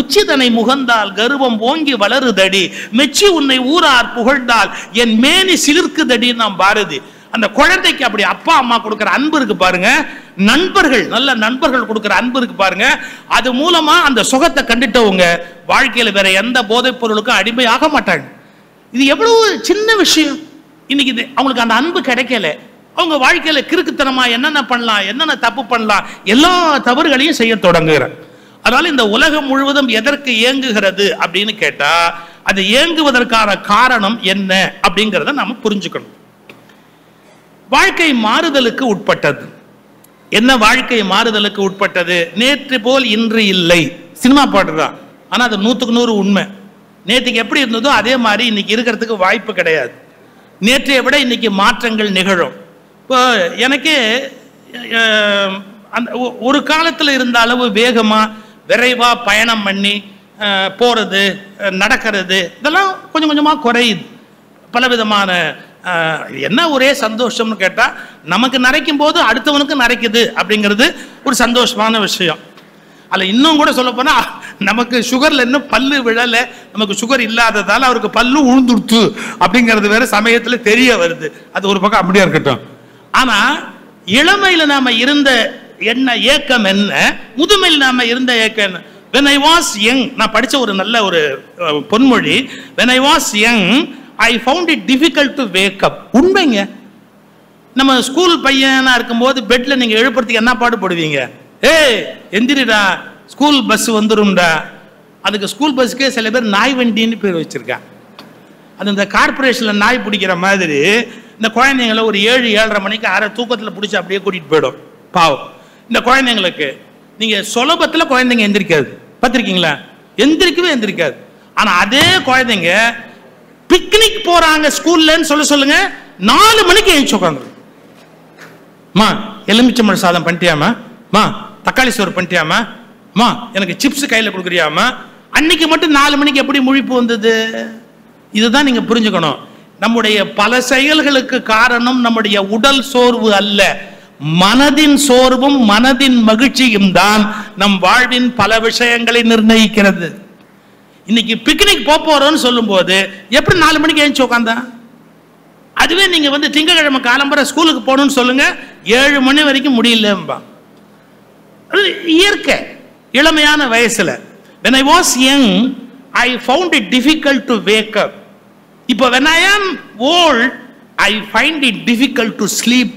உச்சிதனை முகந்தால் கர்வம் ஓங்கி வளருதடி, மெச்சி உன்னை ஊரார் புகழ்ந்தால் என் மேனி சிலிர்க்குதடி. நாம் பாரதி. அந்த குழந்தைக்கு அப்படி அப்பா அம்மா கொடுக்கிற அன்பு இருக்கு பாருங்க, நண்பர்கள், நல்ல நண்பர்கள் கொடுக்கிற அன்பு இருக்கு பாருங்க, அது மூலமா அந்த சுகத்தை கண்டுட்டவங்க வாழ்க்கையில வேற எந்த போதைப் பொருளுக்கும் அடிமையாக மாட்டாங்க. இது எவ்வளவு சின்ன விஷயம். இன்னைக்கு அவங்களுக்கு அந்த அன்பு கிடைக்கல. அவங்க வாழ்க்கையில கிறுக்குத்தனமா என்னென்ன பண்ணலாம், என்னென்ன தப்பு பண்ணலாம், எல்லா தவறுகளையும் செய்ய தொடங்குகிறார். அதனால இந்த உலகம் முழுவதும் எதற்கு இயங்குகிறது அப்படின்னு கேட்டா, அது இயங்குவதற்கான காரணம் என்ன அப்படிங்கிறத நாம புரிஞ்சுக்கணும். வாழ்க்கை மாறுதலுக்கு உட்பட்டது. என்ன வாழ்க்கை மாறுதலுக்கு உட்பட்டது? நேற்று போல் இன்று இல்லை. சினிமா பாட்டுதான், ஆனா அது 100க்கு 100 உண்மை. நேற்றுக்கு எப்படி இருந்ததோ அதே மாதிரி இன்னைக்கு இருக்கிறதுக்கு வாய்ப்பு கிடையாது. நேற்றைய விட இன்னைக்கு மாற்றங்கள் நிகழும். இப்போ எனக்கு அந்த ஒரு காலத்தில் இருந்த அளவு வேகமா விரைவா பயணம் பண்ணி போறது நடக்கிறது இதெல்லாம் கொஞ்சம் கொஞ்சமா குறையுது. பலவிதமான என்ன ஒரே சந்தோஷம்னு கேட்டா, நமக்கு நரைக்கும் போது அடுத்தவனுக்கு நரைக்குது அப்படிங்கிறது ஒரு சந்தோஷமான விஷயம். அதில் இன்னும் கூட சொல்ல போனா, நமக்கு சுகர்ல இன்னும் பல்லு விழலை, நமக்கு சுகர் இல்லாததால அவருக்கு பல்லு உழுந்துடுத்து அப்படிங்கிறது வேற சமயத்துல தெரிய வருது. அது ஒரு பக்கம் அப்படியே இருக்கட்டும். ஆனா இளமையில நாம இருந்த என்ன ஏக்கம் என்ன, முதுமையில் நாம இருந்த ஏக்கம் என்ன? When I was young, நான் படிச்ச ஒரு நல்ல ஒரு பொன்மொழி, when I was young I found it difficult to wake up. உண்மைங்க. நம்ம ஸ்கூல் பையனா இருக்கும்போது பெட்ல நீங்க எழுப்புறதுக்கு என்ன பாடு போடுவீங்க? ஏய் எந்திரிடா, ஸ்கூல் பஸ் வந்துரும்டா. அதுக்கு ஸ்கூல் பஸ்க்கே சில பேர் நாய் வண்டின்னு பேர் வச்சிருக்காங்க. அது இந்த கார்பரேஷன்ல நாய் பிடிக்கிற மாதிரி இந்த குழந்தைங்களை ஒரு 7-7:30 மணிக்கு அரை தூக்கத்தில் பிடிச்சி அப்படியே கூட்டிட்டு போயிடும். பாவம் இந்த குழந்தைங்களுக்கு. நீங்க சுலபத்தில் குழந்தைங்க எந்திரிக்காது, பார்த்திருக்கீங்களா? எந்திரிக்கவே எந்திரிக்காது. ஆனா அதே குழந்தைங்க பிக்னிக் போறாங்க ஸ்கூல்லன்னு சொல்லுங்க, 4 மணிக்கு எழுந்து உட்காந்து, மா எலுமிச்சம்பழம் சாதம் பண்ணிட்டியாமா, மா தக்காளி சோறு பண்ணிட்டியாமா, மா எனக்கு சிப்ஸ் கையில் கொடுக்குறியாமா. அன்னைக்கு மட்டும் 4 மணிக்கு எப்படி முழிப்பு வந்தது? இதுதான் நீங்க புரிஞ்சுக்கணும். நம்முடைய பல செயல்களுக்கு காரணம் நம்முடைய உடல் சோர்வு அல்ல, மனதின் சோர்வும் மனதின் மகிழ்ச்சியும் தான் நம் வாழ்வின் பல விஷயங்களை நிர்ணயிக்கிறது. இன்னைக்கு பிக்னிக் போறோம்னு சொல்லும் போது எப்படி 4 மணிக்கு எழுந்து உட்காந்தா? அதுவே நீங்க திங்கக்கிழமை காலம்பர ஸ்கூலுக்கு போகணும்னு சொல்லுங்க, 7 மணி வரைக்கும் முடியலம்பா. இயற்கை. இளமையான வயசுல when I was young I found it difficult to wake up. இப்போ when I am old I find it difficult to sleep.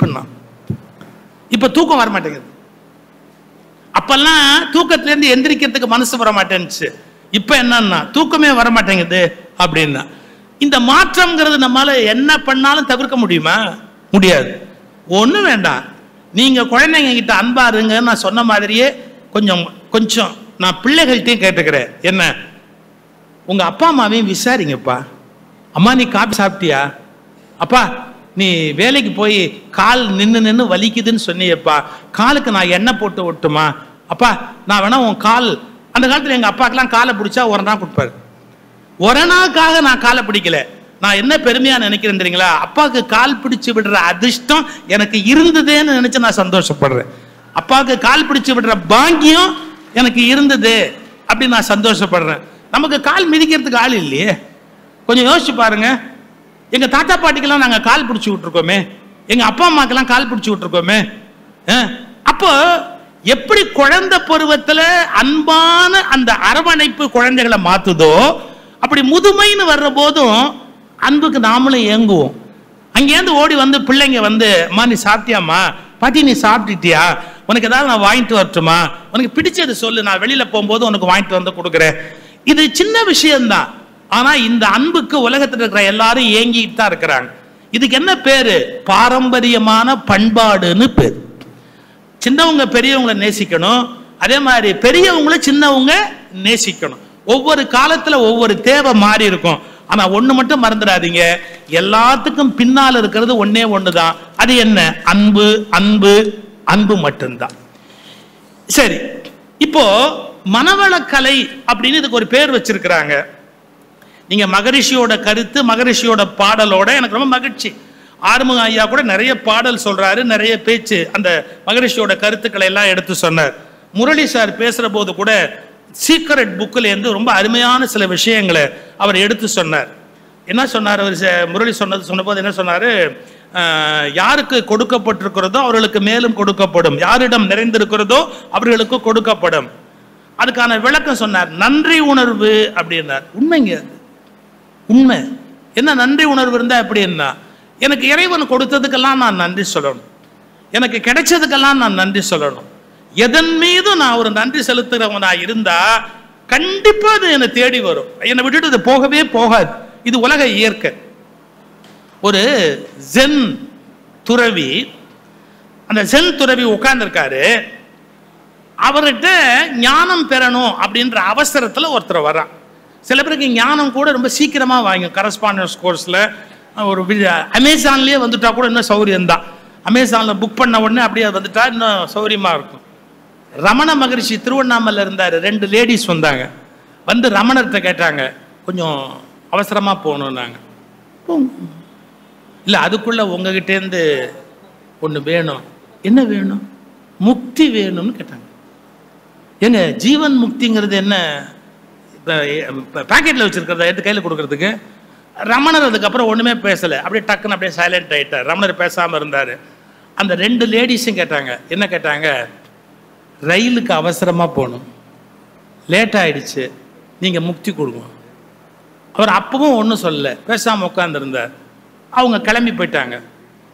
இப்ப தூக்கம் வர மாட்டேங்குது. அப்பெல்லாம் தூக்கத்துல இருந்து எந்திரிக்கிறதுக்கு மனசு வர மாட்டேன்னுச்சு. இப்ப என்னன்னா தூக்கமே வர மாட்டேங்குது அப்படின்னா, இந்த மாற்றம்ங்கிறது நம்மளால என்ன பண்ணாலும் தவிர்க்க முடியுமா? முடியாது. ஒண்ணு வேண்டாம், நீங்க குழந்தைங்க கிட்ட அன்பா இருங்க. நான் சொன்ன மாதிரியே கொஞ்சம் நான் பிள்ளைகள்கிட்டையும் கேட்டுக்கிறேன், என்ன உங்க அப்பா அம்மாவையும் விசாரிங்கப்பா. அம்மா நீ காப்பி சாப்பிட்டியா? அப்பா நீ வேலைக்கு போய் கால் நின்று வலிக்குதுன்னு சொன்னியப்பா, காலுக்கு நான் எண்ணெய் போட்டு விட்டுமா? அப்பா நான் வேணா உன் கால், அந்த காலத்துல எங்க அப்பாக்கெல்லாம் காலை பிடிச்சா ஒரணா கொடுப்பாரு. ஒரணாக்காக நான் காலை பிடிக்கல. நான் என்ன பெருமையா நினைக்கிறேன் தெரியுங்களா? அப்பாவுக்கு கால் பிடிச்சு விடுற அதிர்ஷ்டம் எனக்கு இருந்ததேன்னு நினைச்சு நான் சந்தோஷப்படுறேன். அப்பாவுக்கு கால் பிடிச்சு விடுற பாக்கியம் எனக்கு இருந்தது அப்படின்னு நான் சந்தோஷப்படுறேன். நமக்கு கால் மிதிக்கிறதுக்கு ஆள் இல்லையே. கொஞ்சம் யோசிச்சு பாருங்க. எங்க தாத்தா பாட்டிக்கெல்லாம் நாங்க கால் பிடிச்சு விட்டுருக்கோமே, எங்க அப்பா அம்மாக்கெல்லாம் கால் பிடிச்சு விட்டுருக்கோமே. அப்போ எப்படி குழந்தை பருவத்துல அன்பான அந்த அரவணைப்பு குழந்தைகளை மாத்துதோ, அப்படி முதுமைன்னு வர்ற போதும் அன்புக்கு நாமளும் ஏங்குவோம். அங்கேருந்து ஓடி பிள்ளைங்க அம்மா நீ சாப்பிட்டியாம்மா, பாட்டி நீ சாப்பிட்டுட்டியா, உனக்கு ஏதாவது நான் வாங்கிட்டு வரட்டுமா, உனக்கு பிடிச்சது சொல்லு, நான் வெளியில போகும்போது உனக்கு வாங்கிட்டு கொடுக்குறேன். இது சின்ன விஷயம்தான். ஆனா இந்த அன்புக்கு உலகத்தில் இருக்கிற எல்லாரும் ஏங்கிட்டு தான் இருக்கிறாங்க. இதுக்கு என்ன பேரு? பாரம்பரியமான பண்பாடுன்னு பேரு. சின்னவங்க பெரியவங்களை நேசிக்கணும், அதே மாதிரி பெரியவங்கள சின்னவங்க நேசிக்கணும். ஒவ்வொரு காலத்துல ஒவ்வொரு தேவை மாறி இருக்கும். ஆனா ஒண்ணு மட்டும் மறந்துடாதீங்க, எல்லாத்துக்கும் பின்னால் இருக்கிறது ஒன்னே ஒண்ணுதான். அது என்ன? அன்பு. அன்பு அன்பு மட்டும்தான். சரி, இப்போ மனவளக்கலை அப்படின்னு இதுக்கு ஒரு பேர் வச்சிருக்கிறாங்க. நீங்க மகரிஷியோட கருத்து, மகரிஷியோட பாடலோட எனக்கு ரொம்ப மகிழ்ச்சி. ஆறுமுக ஐயா கூட நிறைய பாடல் சொல்றாரு, நிறைய பேச்சு அந்த மகரிஷியோட கருத்துக்களை எல்லாம் எடுத்து சொன்னார். முரளி சார் பேசுற போது கூட சீக்ரெட் புக்கில் இருந்து ரொம்ப அருமையான சில விஷயங்களை அவர் எடுத்து சொன்னார். என்ன சொன்னார் அவர்? முரளி சொன்னபோது என்ன சொன்னாரு? யாருக்கு கொடுக்கப்பட்டிருக்கிறதோ அவர்களுக்கு மேலும் கொடுக்கப்படும், யாரிடம் நிறைந்திருக்கிறதோ அவர்களுக்கு கொடுக்கப்படும். அதுக்கான விளக்கம் சொன்னார். நன்றி உணர்வு அப்படின்னார். உண்மைங்க, உண்மை. என்ன நன்றி உணர்வு இருந்தா எப்படின்னா, எனக்கு இறைவன் கொடுத்ததுக்கெல்லாம் நான் நன்றி சொல்லணும், எனக்கு கிடைச்சதுக்கெல்லாம் நான் நன்றி சொல்லணும். எதன் மீது நான் ஒரு நன்றி செலுத்துறவனா இருந்தா கண்டிப்பா அது என்னை தேடி வரும், என்னை விட்டுட்டு அது போகவே போகாது. இது உலக இயற்கை. ஒரு ஜென் துறவி, அந்த ஜென் துறவி உட்கார்ந்துருக்காரு. அவர்கிட்ட ஞானம் பெறணும் அப்படின்ற அவசரத்தில் ஒருத்தர் வர்றான். சில பேருக்கு ஞானம் கூட ரொம்ப சீக்கிரமா வாங்கும். கரஸ்பாண்டன்ஸ் கோர்ஸ்ல ஒரு அமேசான்லயே வந்துட்டா கூட இன்னும் சௌரியம் தான். அமேசான்ல புக் பண்ண உடனே அப்படியே வந்துட்டா இன்னும் சௌரியமா இருக்கும். ரமண மகரிஷி திருவண்ணாமலை இருந்தாரு. 2 லேடிஸ் வந்தாங்க. ரமணர்கிட்ட கேட்டாங்க, கொஞ்சம் அவசரமா போகணும்னாங்க. இல்ல அதுக்குள்ள உங்ககிட்டேருந்து ஒண்ணு வேணும். என்ன வேணும்? முக்தி வேணும்னு கேட்டாங்க. ஏங்க ஜீவன் முக்திங்கிறது என்ன? பாக்கெட்ல வச்சிருக்கிறத எடுத்து கையில கொடுக்கறதுக்கு. ரமணர் அதுக்கப்புறம் ஒண்ணுமே பேசல, அப்படியே டக்குன்னு அப்படியே சைலண்ட் ஆயிட்டார். ரமணர் பேசாம இருந்தாரு. அந்த 2 லேடிஸும் கேட்டாங்க. என்ன கேட்டாங்க? ரயிலுக்கு அவசரமா போகணும், லேட் ஆயிடுச்சு, நீங்க முக்தி கொடுங்க. அவர் அப்பவும் ஒன்றும் சொல்லல, பேசாம உட்கார்ந்துருந்தார். அவங்க கிளம்பி போயிட்டாங்க.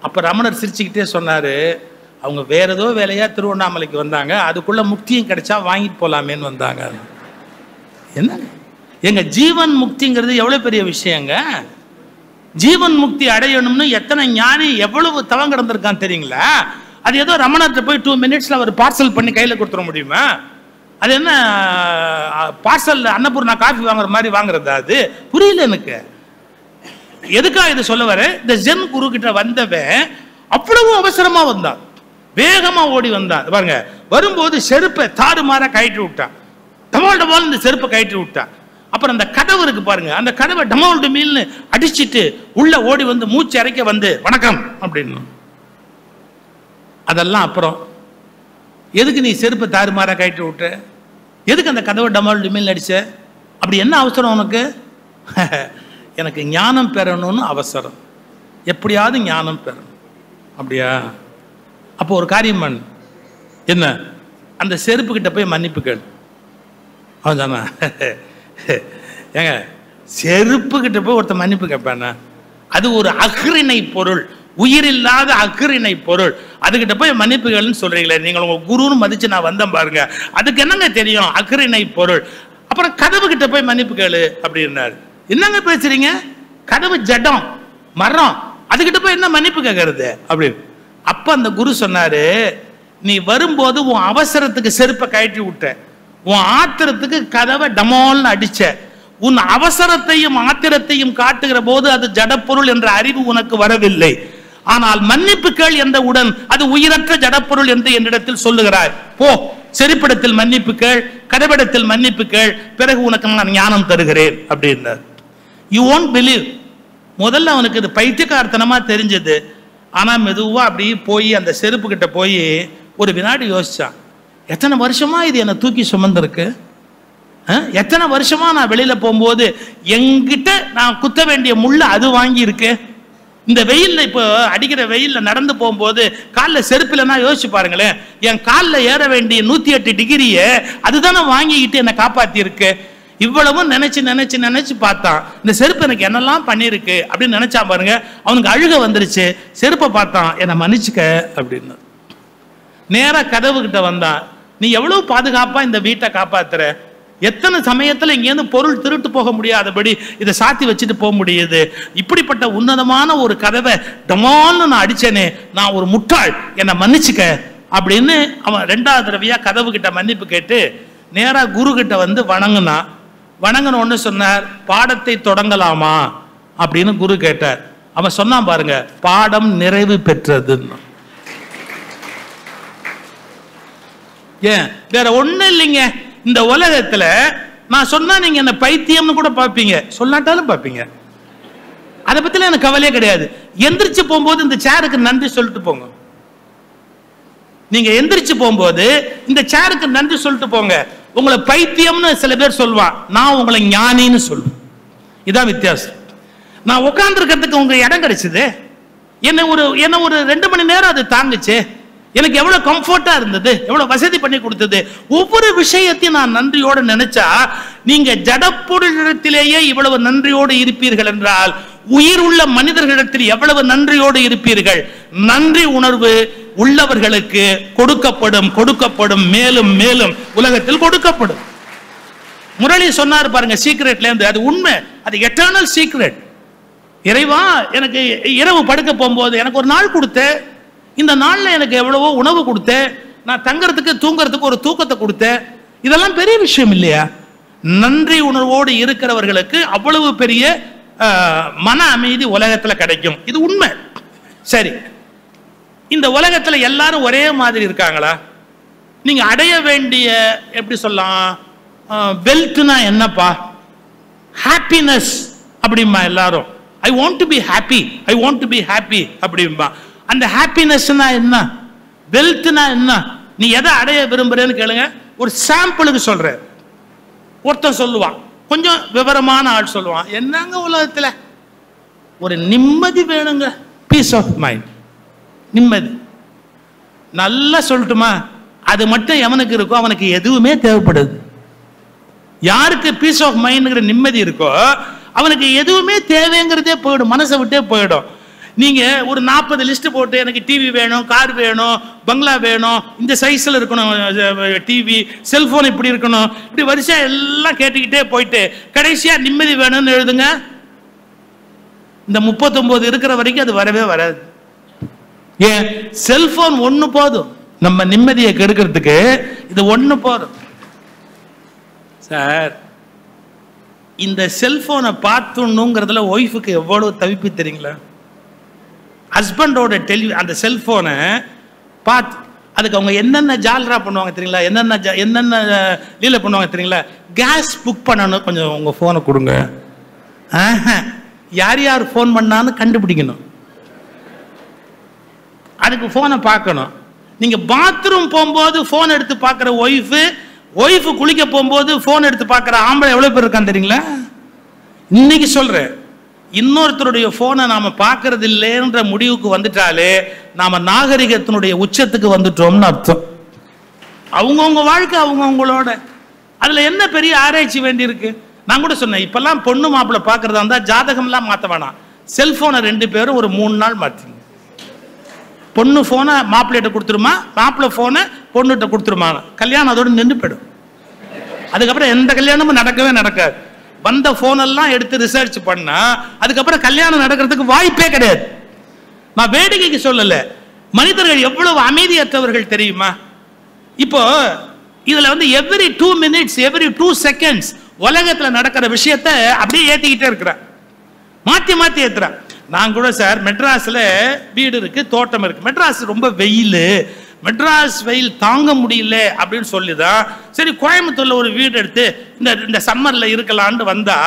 அப்ப ரமணர் சிரிச்சுக்கிட்டே சொன்னாரு, அவங்க வேற ஏதோ வேலையா திருவண்ணாமலைக்கு வந்தாங்க, அதுக்குள்ள முக்தியும் கிடைச்சா வாங்கிட்டு போலாமேன்னு வந்தாங்க. என்ன எங்க ஜீவன் முக்திங்கிறது எவ்வளவு பெரிய விஷயங்க. ஜீவன் முக்தி அடையணும்னு எத்தனை ஞானி எவ்வளவு தவம் கிடந்திருக்கான் தெரியுங்களா? அது ஏதோ ரமணர்கிட்ட போய் 2 மினிட்ஸ்ல அவர் பார்சல் பண்ணி கையில கொடுத்துட முடியுமா? அது என்ன பார்சல் அன்னபூர்ணா காஃபி வாங்குற மாதிரி வாங்குறதா? அது புரியல எனக்கு. எதுக்காக இது சொல்ல வர? இந்த ஜென் குரு கிட்ட வந்தவன் அவ்வளவு அவசரமா வந்தான், வேகமா ஓடி வந்தான். பாருங்க, வரும்போது செருப்பை தாறுமாறா கழட்டி விட்டான். டமால் டமால் இந்த செருப்பை கழட்டி விட்டான். அப்புறம் அந்த கதவு இருக்கு பாருங்க, அந்த கதவை டமால் டமீல்னு அடிச்சுட்டு உள்ள ஓடி மூச்சு இறைக்க வணக்கம் அப்படின்னு. அதெல்லாம் அப்புறம். எதுக்கு நீ செருப்பை தாறுமாறா கழட்டி விட்ட? எதுக்கு அந்த கதவை டமால் டிமில் அடிச்ச? அப்படி என்ன அவசரம் உனக்கு? எனக்கு ஞானம் பெறணும்னு அவசரம், எப்படியாவது ஞானம் பெறணும். அப்படியா? அப்போ ஒரு காரியம் பண்ணு. என்ன? அந்த செருப்பு கிட்ட போய் மன்னிப்பு கேளு. அவன் தானே ஏங்க, செருப்பு கிட்ட போய் ஒருத்தர் மன்னிப்பு கேட்பானா? அது ஒரு அஃறிணை பொருள், உயிரில்லாத அஃறிணை பொருள். அதுகிட்ட போய் மன்னிப்பு கேளுன்னு சொல்றீங்களே, நீங்கள் உங்க குருன்னு மதிச்சு நான் வந்தேன் பாருங்க, அதுக்கு என்னங்க தெரியும்? அஃறிணை பொருள். அப்புறம் கதவு கிட்ட போய் மன்னிப்பு கேளு அப்படின்னாரு. என்னங்க பேசுறீங்க? கதவு ஜடம், மரம், அதுகிட்ட போய் என்ன மன்னிப்பு கேட்கறது அப்படின்னு. அப்ப அந்த குரு சொன்னாரு, நீ வரும்போது உன் அவசரத்துக்கு செருப்பை கழட்டி விட்ட, உன் ஆத்திரத்துக்கு கதவை டமால்னு அடிச்ச. உன் அவசரத்தையும் ஆத்திரத்தையும் காட்டுகிற போது அது ஜடப்பொருள் என்ற அறிவு உனக்கு வரவில்லை. ஆனால் மன்னிப்பு கேள் என்றவுடன் அது உயிரற்ற ஜடப்பொருள் என்று என்னிடத்தில் சொல்லுகிறாய். போ, செருப்பிடத்தில் மன்னிப்பு கேள், கதவிடத்தில் மன்னிப்பு கேள், பிறகு உனக்கு நான் ஞானம் தருகிறேன் அப்படின்னார். You won't believe. முதல்ல அவனுக்கு இது பைத்தியக்காரத்தனமா தெரிஞ்சது. ஆனா மெதுவா அப்படி போய் அந்த செருப்பு கிட்ட போய் ஒரு வினாடி யோசிச்சான். எத்தனை வருஷமா இது என்னை தூக்கி சுமந்திருக்கு, எத்தனை வருஷமா நான் வெளியில போகும்போது என்கிட்ட நான் குத்த வேண்டிய முள்ள அது வாங்கி இருக்கு. இந்த வெயில்ல இப்போ அடிக்கிற வெயில்ல நடந்து போகும்போது காலில் செருப்பில்னா யோசிச்சு பாருங்களேன், என் காலில் ஏற வேண்டிய 108 டிகிரியை அதுதானே வாங்கிக்கிட்டு என்னை காப்பாத்தி இருக்கு. இவ்வளவும் நினைச்சு நினைச்சு நினைச்சு பார்த்தான், இந்த செருப்பு எனக்கு என்னெல்லாம் பண்ணிருக்கு அப்படின்னு நினைச்சா பாருங்க. அவனுக்கு அழுக வந்துருச்சு. செருப்பை பார்த்தான், என்னை மன்னிச்சுக்க அப்படின்னு. நேரா கதவு கிட்ட வந்தான். நீ எவ்வளவு பாதுகாப்பா இந்த வீட்டை காப்பாத்துற, எத்தனை சமயத்துல இங்கேருந்து பொருள் திருட்டு போக முடியாதபடி இதை சாத்தி வச்சுட்டு போக முடியுது. இப்படிப்பட்ட உன்னதமான ஒரு கதவை டமால்னு நான் அடிச்சேனே, நான் ஒரு முட்டாள், என்னை மன்னிச்சுக்க அப்படின்னு அவன் 2வது தடவையா கதவு கிட்ட மன்னிப்பு கேட்டு நேரா குரு கிட்ட வந்து வணங்குனான். வணங்கணும்னு சொன்னார், பாடத்தை தொடங்கலாமா அப்படின்னு குரு கேட்டார். அவன் சொன்னான் பாருங்க, பாடம் நிறைவு பெற்றதுன்னு. ஏன்? வேற ஒண்ணும் இல்லைங்க. இந்த உலகத்துல நான் சொன்னா நீங்க என்ன பைத்தியம்னு கூட பார்ப்பீங்க, சொல்லாட்டாலும் பார்ப்பீங்க. அதை பத்தில எனக்கு கவலையே கிடையாது. எந்திரிச்சு போகும்போது இந்த சேருக்கு நன்றி சொல்லிட்டு போங்க. நீங்க எந்திரிச்சு போகும்போது இந்த சேருக்கு நன்றி சொல்லிட்டு போங்க. உங்களை பைத்தியம்னு சில பேர் சொல்லுவான், நான் உங்களை ஞானின்னு சொல்லுவேன். இதான் வித்தியாசம். நான் உட்கார்ந்து இருக்கிறதுக்கு உங்க இடம் கிடைச்சது, என்ன ஒரு 2 மணி நேரம் அது தாங்குச்சு. எனக்கு எவ்வளவு கம்ஃபர்ட்டா இருந்தது, எவ்வளவு வசதி பண்ணி கொடுத்தது. ஒவ்வொரு விஷயத்தையும் நான் நன்றியோடு நினைச்சா, நீங்க ஜடப்பொருளிடத்திலேயே இவ்வளவு நன்றியோடு இருப்பீர்கள் என்றால் உயிர் உள்ள மனிதர்களிடத்தில் எவ்வளவு நன்றியோடு இருப்பீர்கள். நன்றி உணர்வு உள்ளவர்களுக்கு கொடுக்கப்படும், கொடுக்கப்படும், மேலும் மேலும் உலகத்தில் கொடுக்கப்படும். முரளி சொன்னார் பாருங்க, சீக்ரெட்ல இருந்து. அது உண்மை, அது எட்டர்னல் சீக்ரெட். இறைவா, எனக்கு இரவு படுக்க போகும்போது எனக்கு ஒரு நாள் கொடுத்த, இந்த நாள்ல எனக்கு எவ்வளவோ உணவு கொடுத்தேன், நான் தங்கறதுக்கு தூங்கறதுக்கு ஒரு தூக்கத்தை கொடுத்தேன். இதெல்லாம் பெரிய விஷயம் இல்லையா? நன்றி உணர்வோடு இருக்கிறவர்களுக்கு அவ்வளவு பெரிய மன அமைதி உலகத்துல கிடைக்கும். இது உண்மை. சரி, இந்த உலகத்துல எல்லாரும் ஒரே மாதிரி இருக்காங்களா? நீங்க அடைய வேண்டிய, எப்படி சொல்லலாம், வெல்த்னா என்னப்பா? ஹாப்பினஸ் அப்படிம்பா எல்லாரும். I want to be happy, I want to be happy அப்படிம்பா. அந்த ஹாப்பினஸ்னா என்ன, வெல்த்னா என்ன, நீ எதை அடைய விரும்புறேன்னு கேளுங்க. ஒரு சாம்பிளுக்கு சொல்றேன். ஒருத்தன் சொல்லுவான், கொஞ்சம் விவரமான ஆள் சொல்லுவான், என்னங்க உலகத்துல ஒரு நிம்மதி வேணுங்க, பீஸ் ஆஃப் மைண்ட், நிம்மதி. நல்லா சொல்லட்டுமா, அது மட்டும் எவனுக்கு இருக்கோ அவனுக்கு எதுவுமே தேவைப்படுது. யாருக்கு பீஸ் ஆஃப் மைண்ட்ங்கிற நிம்மதி இருக்கோ அவனுக்கு எதுவுமே தேவைங்கிறதே போயிடும், மனசை விட்டே போயிடும். நீங்க ஒரு 40 லிஸ்ட் போட்டு, எனக்கு டிவி வேணும், கார் வேணும், பங்களா வேணும், இந்த சைஸ்ல இருக்கணும் டிவி, செல்போன் இப்படி இருக்கணும், இப்படி வரிசையா எல்லாம் கேட்டுக்கிட்டே போயிட்டு கடைசியா நிம்மதி வேணும்னு எழுதுங்க. இந்த 39 இருக்கிற வரைக்கும் அது வரவே வராது. ஏன்? செல்போன் ஒண்ணு போதும் நம்ம நிம்மதியை கெடுக்கிறதுக்கு. இது ஒண்ணு போதும். சார், இந்த செல்போனை பார்த்துணுங்கிறதுல ஒய்ஃபுக்கு எவ்வளவு தவிப்பு தெரியுங்களா? ஹஸ்பண்டோட அந்த செல்போனை பார்த்து அதுக்கு அவங்க என்னென்ன ஜால்ரா பண்ணுவாங்க தெரியுங்களா? என்னென்ன லீல பண்ணுவாங்க தெரியுங்களா? கேஸ் புக் பண்ணணும், கொஞ்சம் உங்க போனை கொடுங்க. யார் யார் ஃபோன் பண்ணான்னு கண்டுபிடிக்கணும், அதுக்கு போனை பார்க்கணும். நீங்க பாத்ரூம் போகும்போது போன் எடுத்து பார்க்குற ஒய்ஃபு குளிக்க போகும்போது போன் எடுத்து பார்க்குற ஆம்பளை எவ்வளவு பேர் இருக்கான்னு தெரியுங்களா? இன்னைக்கு சொல்றேன், இன்னொருத்தருடைய போனை நாம பார்க்கறது இல்லைன்ற முடிவுக்கு வந்துட்டாலே நாம நாகரிகத்தினுடைய உச்சத்துக்கு வந்துட்டோம்னு அர்த்தம். அவங்கவுங்க வாழ்க்கை அவங்கவுங்களோட, அதுல என்ன பெரிய ஆராய்ச்சி வேண்டி இருக்கு? நான் கூட சொன்னேன், இப்பெல்லாம் பொண்ணு மாப்பிள்ளை பார்க்கறதா இருந்தா ஜாதகம்லாம் மாற்ற வேணாம், செல்போனை 2 பேரும் ஒரு 3 நாள் மாற்றுங்க. பொண்ணு போனை மாப்பிள்ளைகிட்ட கொடுத்துருமா, மாப்பிள்ளை போனை பொண்ணுகிட்ட கொடுத்துருமா, கல்யாணம் அதோட நின்று போயிடும். அதுக்கப்புறம் எந்த கல்யாணமும் நடக்கவே நடக்காது. வந்த போனெல்லாம் எடுத்து ரிசர்ச் பண்ணா அதுக்கப்புறம் கல்யாணம் நடக்கிறதுக்கு வாய்ப்பே கிடையாது. நான் வேடிக்கைக்கு சொல்லல, மனிதர்கள் எவ்வளவு அமைதியற்றவர்கள் தெரியுமா? இப்போ இதுல எவ்ரி 2 minutes எவ்ரி 2 seconds உலகத்துல நடக்கிற விஷயத்தை அப்படியே ஏத்திக்கிட்டே இருக்கிறான், மாத்தி மாத்தி ஏத்துறான். நான் கூட சார் மெட்ராஸ்ல வீடு இருக்கு, தோட்டம் இருக்கு. மெட்ராஸ் ரொம்ப வெயில், மெட்ராஸ் வெயில் தாங்க முடியல அப்படின்னு சொல்லிதான் சரி கோயம்புத்தூர்ல ஒரு வீடு எடுத்து இந்த சம்மர்ல இருக்கலான்னு வந்தா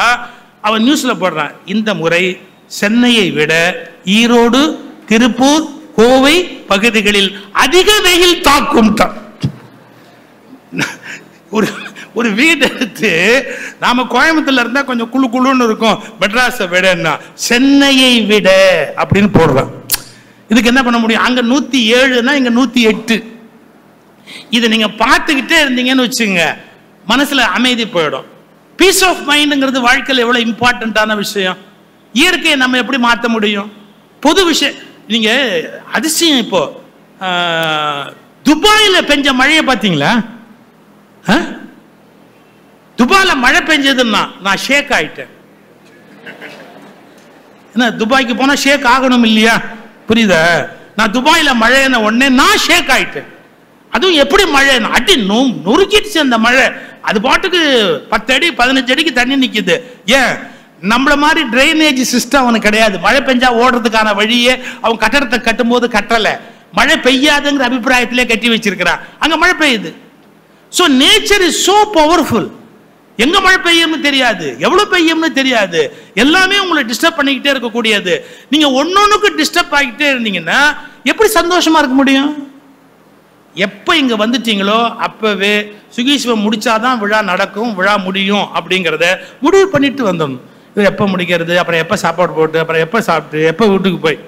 அவன் நியூஸ்ல போடுறான், இந்த முறை சென்னையை விட ஈரோடு, திருப்பூர், கோவை பகுதிகளில் அதிக வெயில் தாக்கும். ஒரு வீடு எடுத்து நாம கோயம்புத்தூர்ல இருந்தா கொஞ்சம் குழு குழுன்னு இருக்கும், மெட்ராஸை விடன்னா சென்னையை விட அப்படின்னு போடுறான். இதுக்கு என்ன பண்ண முடியும்? அங்க 107னா இங்க 108. இதை நீங்க பார்த்துக்கிட்டே இருந்தீங்கன்னு வச்சுங்க, மனசுல அமைதி போயிடும். பீஸ் ஆஃப் மைண்ட்ங்கிறது வாழ்க்கையில் எவ்வளவு இம்பார்ட்டன்டான விஷயம். இயற்கையை நம்ம எப்படி மாற்ற முடியும்? பொது விஷயம். நீங்க அதிசயம், இப்போ துபாயில பெஞ்ச மழையை பார்த்தீங்களா? துபாயில மழை பெஞ்சதுன்னா நான் ஷேக் ஆயிட்டேன். என்ன, துபாய்க்கு போனா ஷேக் ஆகணும் இல்லையா? புரியுதா? நான் துபாயில மழைன்னு உடனே நான் ஷேக் ஆயிட்டேன். அதுவும் எப்படி மழை, அடி நொறுக்கிடுச்சு அந்த மழை. அது பாட்டுக்கு 10 அடி 15 அடிக்கு தண்ணி நிக்குது. ஏன், நம்மள மாதிரி டிரைனேஜ் சிஸ்டம் அவனுக்கு கிடையாது. மழை பெஞ்சா ஓடுறதுக்கான வழியே அவன் கட்டடத்தை கட்டும் போது கட்டல, மழை பெய்யாதுங்கிற அபிப்பிராயத்திலே கட்டி வச்சிருக்கிறான். அங்க மழை பெய்யுது. So nature is so powerful. எங்க மழை பெய்யும்னு தெரியாது, எவ்வளவு பெய்யும்னு தெரியாது, எல்லாமே உங்களை டிஸ்டர்ப் பண்ணிக்கிட்டே இருக்கக்கூடியது. நீங்க ஒன்னொன்னுக்கு டிஸ்டர்ப் ஆகிட்டே இருந்தீங்கன்னா எப்படி சந்தோஷமா இருக்க முடியும்? எப்ப இங்க வந்துட்டீங்களோ அப்பவே சுகீஸ்வரம் முடிச்சாதான் விழா நடக்கும், விழா முடியும் அப்படிங்கிறத முடிவு பண்ணிட்டு வந்துடணும். இது எப்ப முடிக்கிறது, அப்புறம் எப்ப சாப்பாடு போட்டு, அப்புறம் எப்ப சாப்பிட்டு, எப்ப வீட்டுக்கு போய்,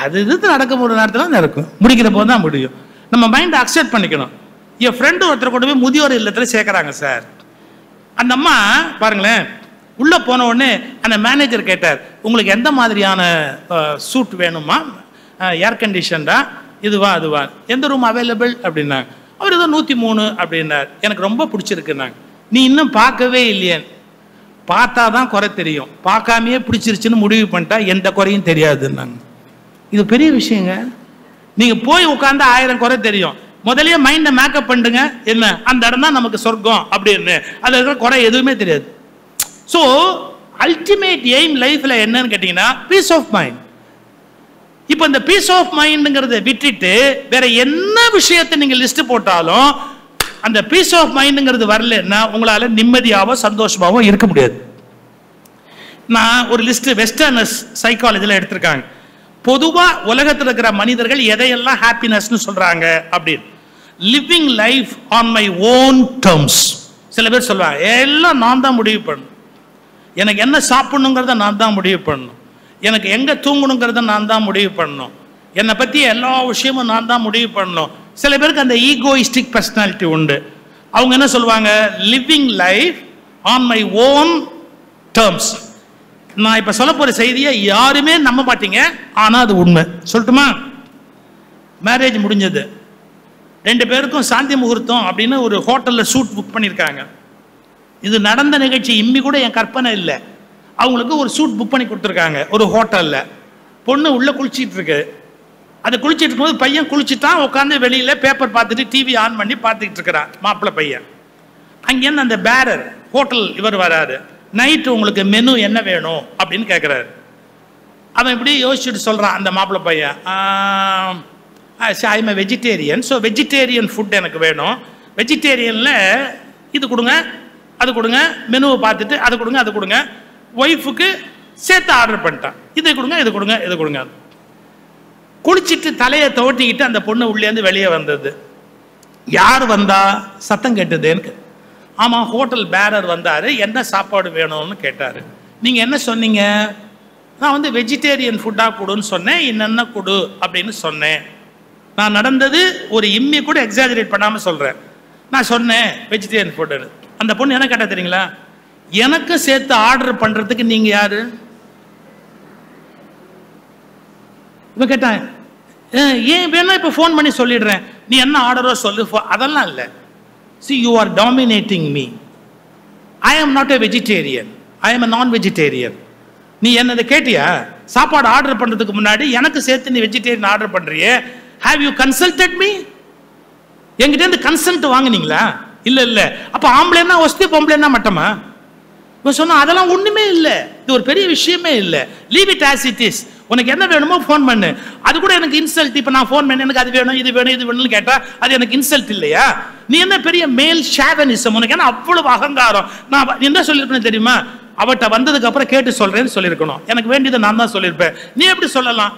அது இது நடக்கும். ஒரு நேரத்தில் நடக்கும், முடிக்கிற போது தான் முடியும். நம்ம மைண்டை அக்செப்ட் பண்ணிக்கணும். என் ஃப்ரெண்டு ஒருத்தர் கொண்டு போய் முதியோர் இல்லத்துல சேர்க்கறாங்க சார். அந்த அம்மா பாருங்களேன், உள்ள போன உடனே அந்த மேனேஜர் கேட்டார், உங்களுக்கு எந்த மாதிரியான சூட் வேணுமா, ஏர் கண்டிஷன்டா, இதுவா அதுவா, எந்த ரூம் அவைலபிள் அப்படின்னாங்க. அவர் ஏதோ 103 அப்படின்னார். எனக்கு ரொம்ப பிடிச்சிருக்குன்னாங்க. நீ இன்னும் பார்க்கவே இல்லையே, பார்த்தா தான் குறை தெரியும், பார்க்காமையே பிடிச்சிருச்சுன்னு முடிவு பண்ணிட்டா எந்த குறையும் தெரியாதுன்னாங்க. இது பெரிய விஷயங்க. நீங்க போய் உட்கார்ந்து 1000 குறை தெரியும், முதலே மைண்டை மேக்கப் பண்ணுங்க, என்ன அந்த இடம் தான் நமக்கு சொர்க்கம் அப்படின்னு, அதுல இருக்கிற குறை எதுவுமே தெரியாது. ஸோ அல்டிமேட் எய்ம் லைஃப்ல என்னன்னு கேட்டீங்கன்னா பீஸ் ஆஃப் மைண்ட். இப்போ இந்த பீஸ் ஆஃப் மைண்டுங்கிறத விட்டுட்டு வேற என்ன விஷயத்தை நீங்க லிஸ்ட் போட்டாலும் அந்த பீஸ் ஆஃப் மைண்டுங்கிறது வரலன்னா உங்களால நிம்மதியாவோ சந்தோஷமாவோ இருக்க முடியாது. நான் ஒரு லிஸ்ட் வெஸ்டர்னஸ் சைக்காலஜில எடுத்திருக்காங்க. பொதுவா உலகத்தில் இருக்கிற மனிதர்கள் எதையெல்லாம் ஹாப்பினஸ்னு சொல்றாங்க அப்படின்னு, living life on my own terms. சில பேர் சொல்லுவாங்க எல்லாம் நான் தான் முடிவு பண்ணணும், எனக்கு என்ன சாப்பிடணுங்கிறத நான் தான் முடிவு பண்ணணும், எனக்கு எங்க தூங்கணுங்கிறத நான் தான் முடிவு பண்ணணும், என்னை பத்தி எல்லா விஷயமும் நான் தான் முடிவு பண்ணணும். சில பேருக்கு அந்த ஈகோயிஸ்டிக் பர்சனாலிட்டி உண்டு. அவங்க என்ன சொல்லுவாங்க, living life on my own terms. நான் இப்ப சொல்ல போற செய்தியை யாருமே நம்ப மாட்டீங்க, ஆனா அது உண்மை. சொல்லட்டுமா? மேரேஜ் முடிஞ்சது, 2 பேருக்கும் சாந்தி முகூர்த்தம் அப்படின்னு ஒரு ஹோட்டல்ல சூட் புக் பண்ணியிருக்காங்க. இது நடந்த நிகழ்ச்சி, இம்மி கூட என் கற்பனை இல்லை. அவங்களுக்கு ஒரு சூட் புக் பண்ணி கொடுத்துருக்காங்க ஒரு ஹோட்டல்ல. பொண்ணு உள்ள குளிச்சிட்டு இருக்கு. அது குளிச்சிட்டு இருக்கும்போது பையன் குளிச்சுட்டான், உட்காந்து வெளியில பேப்பர் பார்த்துட்டு டிவி ஆன் பண்ணி பார்த்துக்கிட்டு இருக்கிறான் மாப்பிள்ளை பையன். அங்கேருந்து அந்த பேரர் ஹோட்டல் இவர் வராரு. நைட்டு உங்களுக்கு மெனு என்ன வேணும் அப்படின்னு கேட்குறாரு. அவன் இப்படி யோசிச்சுட்டு சொல்கிறான் அந்த மாப்பிள்ளை பையன், I'm vegetarian, so vegetarian food எனக்கு வேணும், வெஜிடேரியனில் இது கொடுங்க அது கொடுங்க, மெனுவை பார்த்துட்டு அது கொடுங்க அது கொடுங்க. ஒய்ஃபுக்கு சேர்த்து ஆர்டர் பண்ணிட்டான், இதை கொடுங்க இது கொடுங்க இது கொடுங்க. குளிச்சுட்டு தலையை துவட்டிக்கிட்டு அந்த பொண்ணு உள்ளேருந்து வெளியே வந்தது. யார் வந்தா? சத்தம் கேட்டதுன்னு. ஆமாம், ஹோட்டல் பேரர் வந்தார். என்ன சாப்பாடு வேணும்னு கேட்டார். நீங்கள் என்ன சொன்னீங்க? நான் வந்து வெஜிடேரியன் ஃபுட்டாக கொடுன்னு சொன்னேன். என்னென்ன கொடு அப்படின்னு சொன்னேன். நான் நடந்தது ஒரு இம்மி கூட எக்ஸாஜரேட் பண்ணாமல் சொல்கிறேன். நான் சொன்னேன் வெஜிடேரியன் ஃபுட்டு. அந்த பொண்ணு என்ன கேட்டா தெரியுங்களா? எனக்கு சேர்த்து ஆர்டர் பண்ணுறதுக்கு நீங்கள் யார்? இவன் கேட்டான், ஏன் வேணா இப்போ ஃபோன் பண்ணி சொல்லிடுறேன், நீ என்ன ஆர்டரோ சொல்லு. அதெல்லாம் இல்லை. See, you are dominating me. I am not a vegetarian. I am a non-vegetarian. நீ என்னதை கேட்டியா? சாப்பாடு ஆர்டர் பண்ணுறதுக்கு முன்னாடி எனக்கு சேர்த்து நீ வெஜிடேரியன் ஆர்டர் பண்ணுறியே. Have you consulted me? என்கிட்ட இருந்து கன்சல்ட் வாங்கினீங்களா? இல்லை இல்லை. அப்போ ஆம்பளைன்னா ஒஸ்தி, பொம்பளைன்னா மட்டமா? இவன் சொன்னா அதெல்லாம் ஒன்றுமே இல்லை, இது ஒரு பெரிய விஷயமே இல்லை, leave it as it is. உனக்கு என்ன வேணுமோ ஃபோன் பண்ணு. அது கூட எனக்கு இன்சல்ட். இப்போ நான் ஃபோன் பண்ணி எனக்கு அது வேணும் இது வேணும் இது வேணும்னு கேட்டால் அது எனக்கு இன்சல்ட் இல்லையா? நீ என்ன பெரிய மேல் ஷாவனிசம்? உனக்கு என்ன அவ்வளவு அகங்காரம்? நான் என்ன சொல்லியிருக்கணும் தெரியுமா? அவட்ட வந்ததுக்கு அப்புறம் கேட்டு சொல்றேன்னு சொல்லியிருக்கணும். எனக்கு வேண்டியதை நான் தான் சொல்லியிருப்பேன். நீ எப்படி சொல்லலாம்?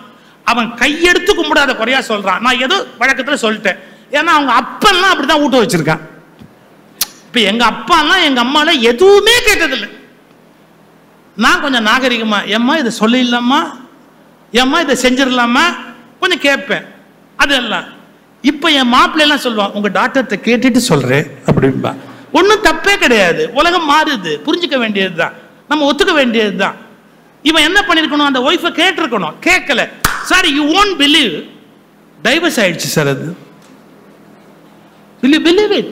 அவன் கையெடுத்து கும்பிடாத குறையா சொல்றான். நான் ஏதோ வழக்கத்தில் சொல்லிட்டேன். ஏன்னா அவங்க அப்பெல்லாம் அப்படிதான் ஊட்ட வச்சிருக்கான். இப்ப எங்க அப்பாலாம் எங்க அம்மாலாம் எதுவுமே கேட்டதில்லை. நான் கொஞ்சம் நாகரிகமா, ஏம்மா இதை சொல்லிடலாமா, ஏம்மா இதை செஞ்சிடலாமா கொஞ்சம் கேட்பேன். அதெல்லாம் இப்ப என் மாப்பிள்ளையெல்லாம் சொல்லுவான், உங்க டாக்டர்கிட்ட கேட்டுட்டு சொல்றேன் அப்படின்பா. ஒன்றும் தப்பே கிடையாது. உலகம் மாறுது, புரிஞ்சுக்க வேண்டியது தான், நம்ம ஒத்துக்க வேண்டியது தான். இவன் என்ன பண்ணிருக்கணும்? அந்த ஒய்ஃபை கேட்டிருக்கணும். கேட்கல. Sorry, you won't believe, divorce ஆயிடுச்சு சார். அது will you believe it?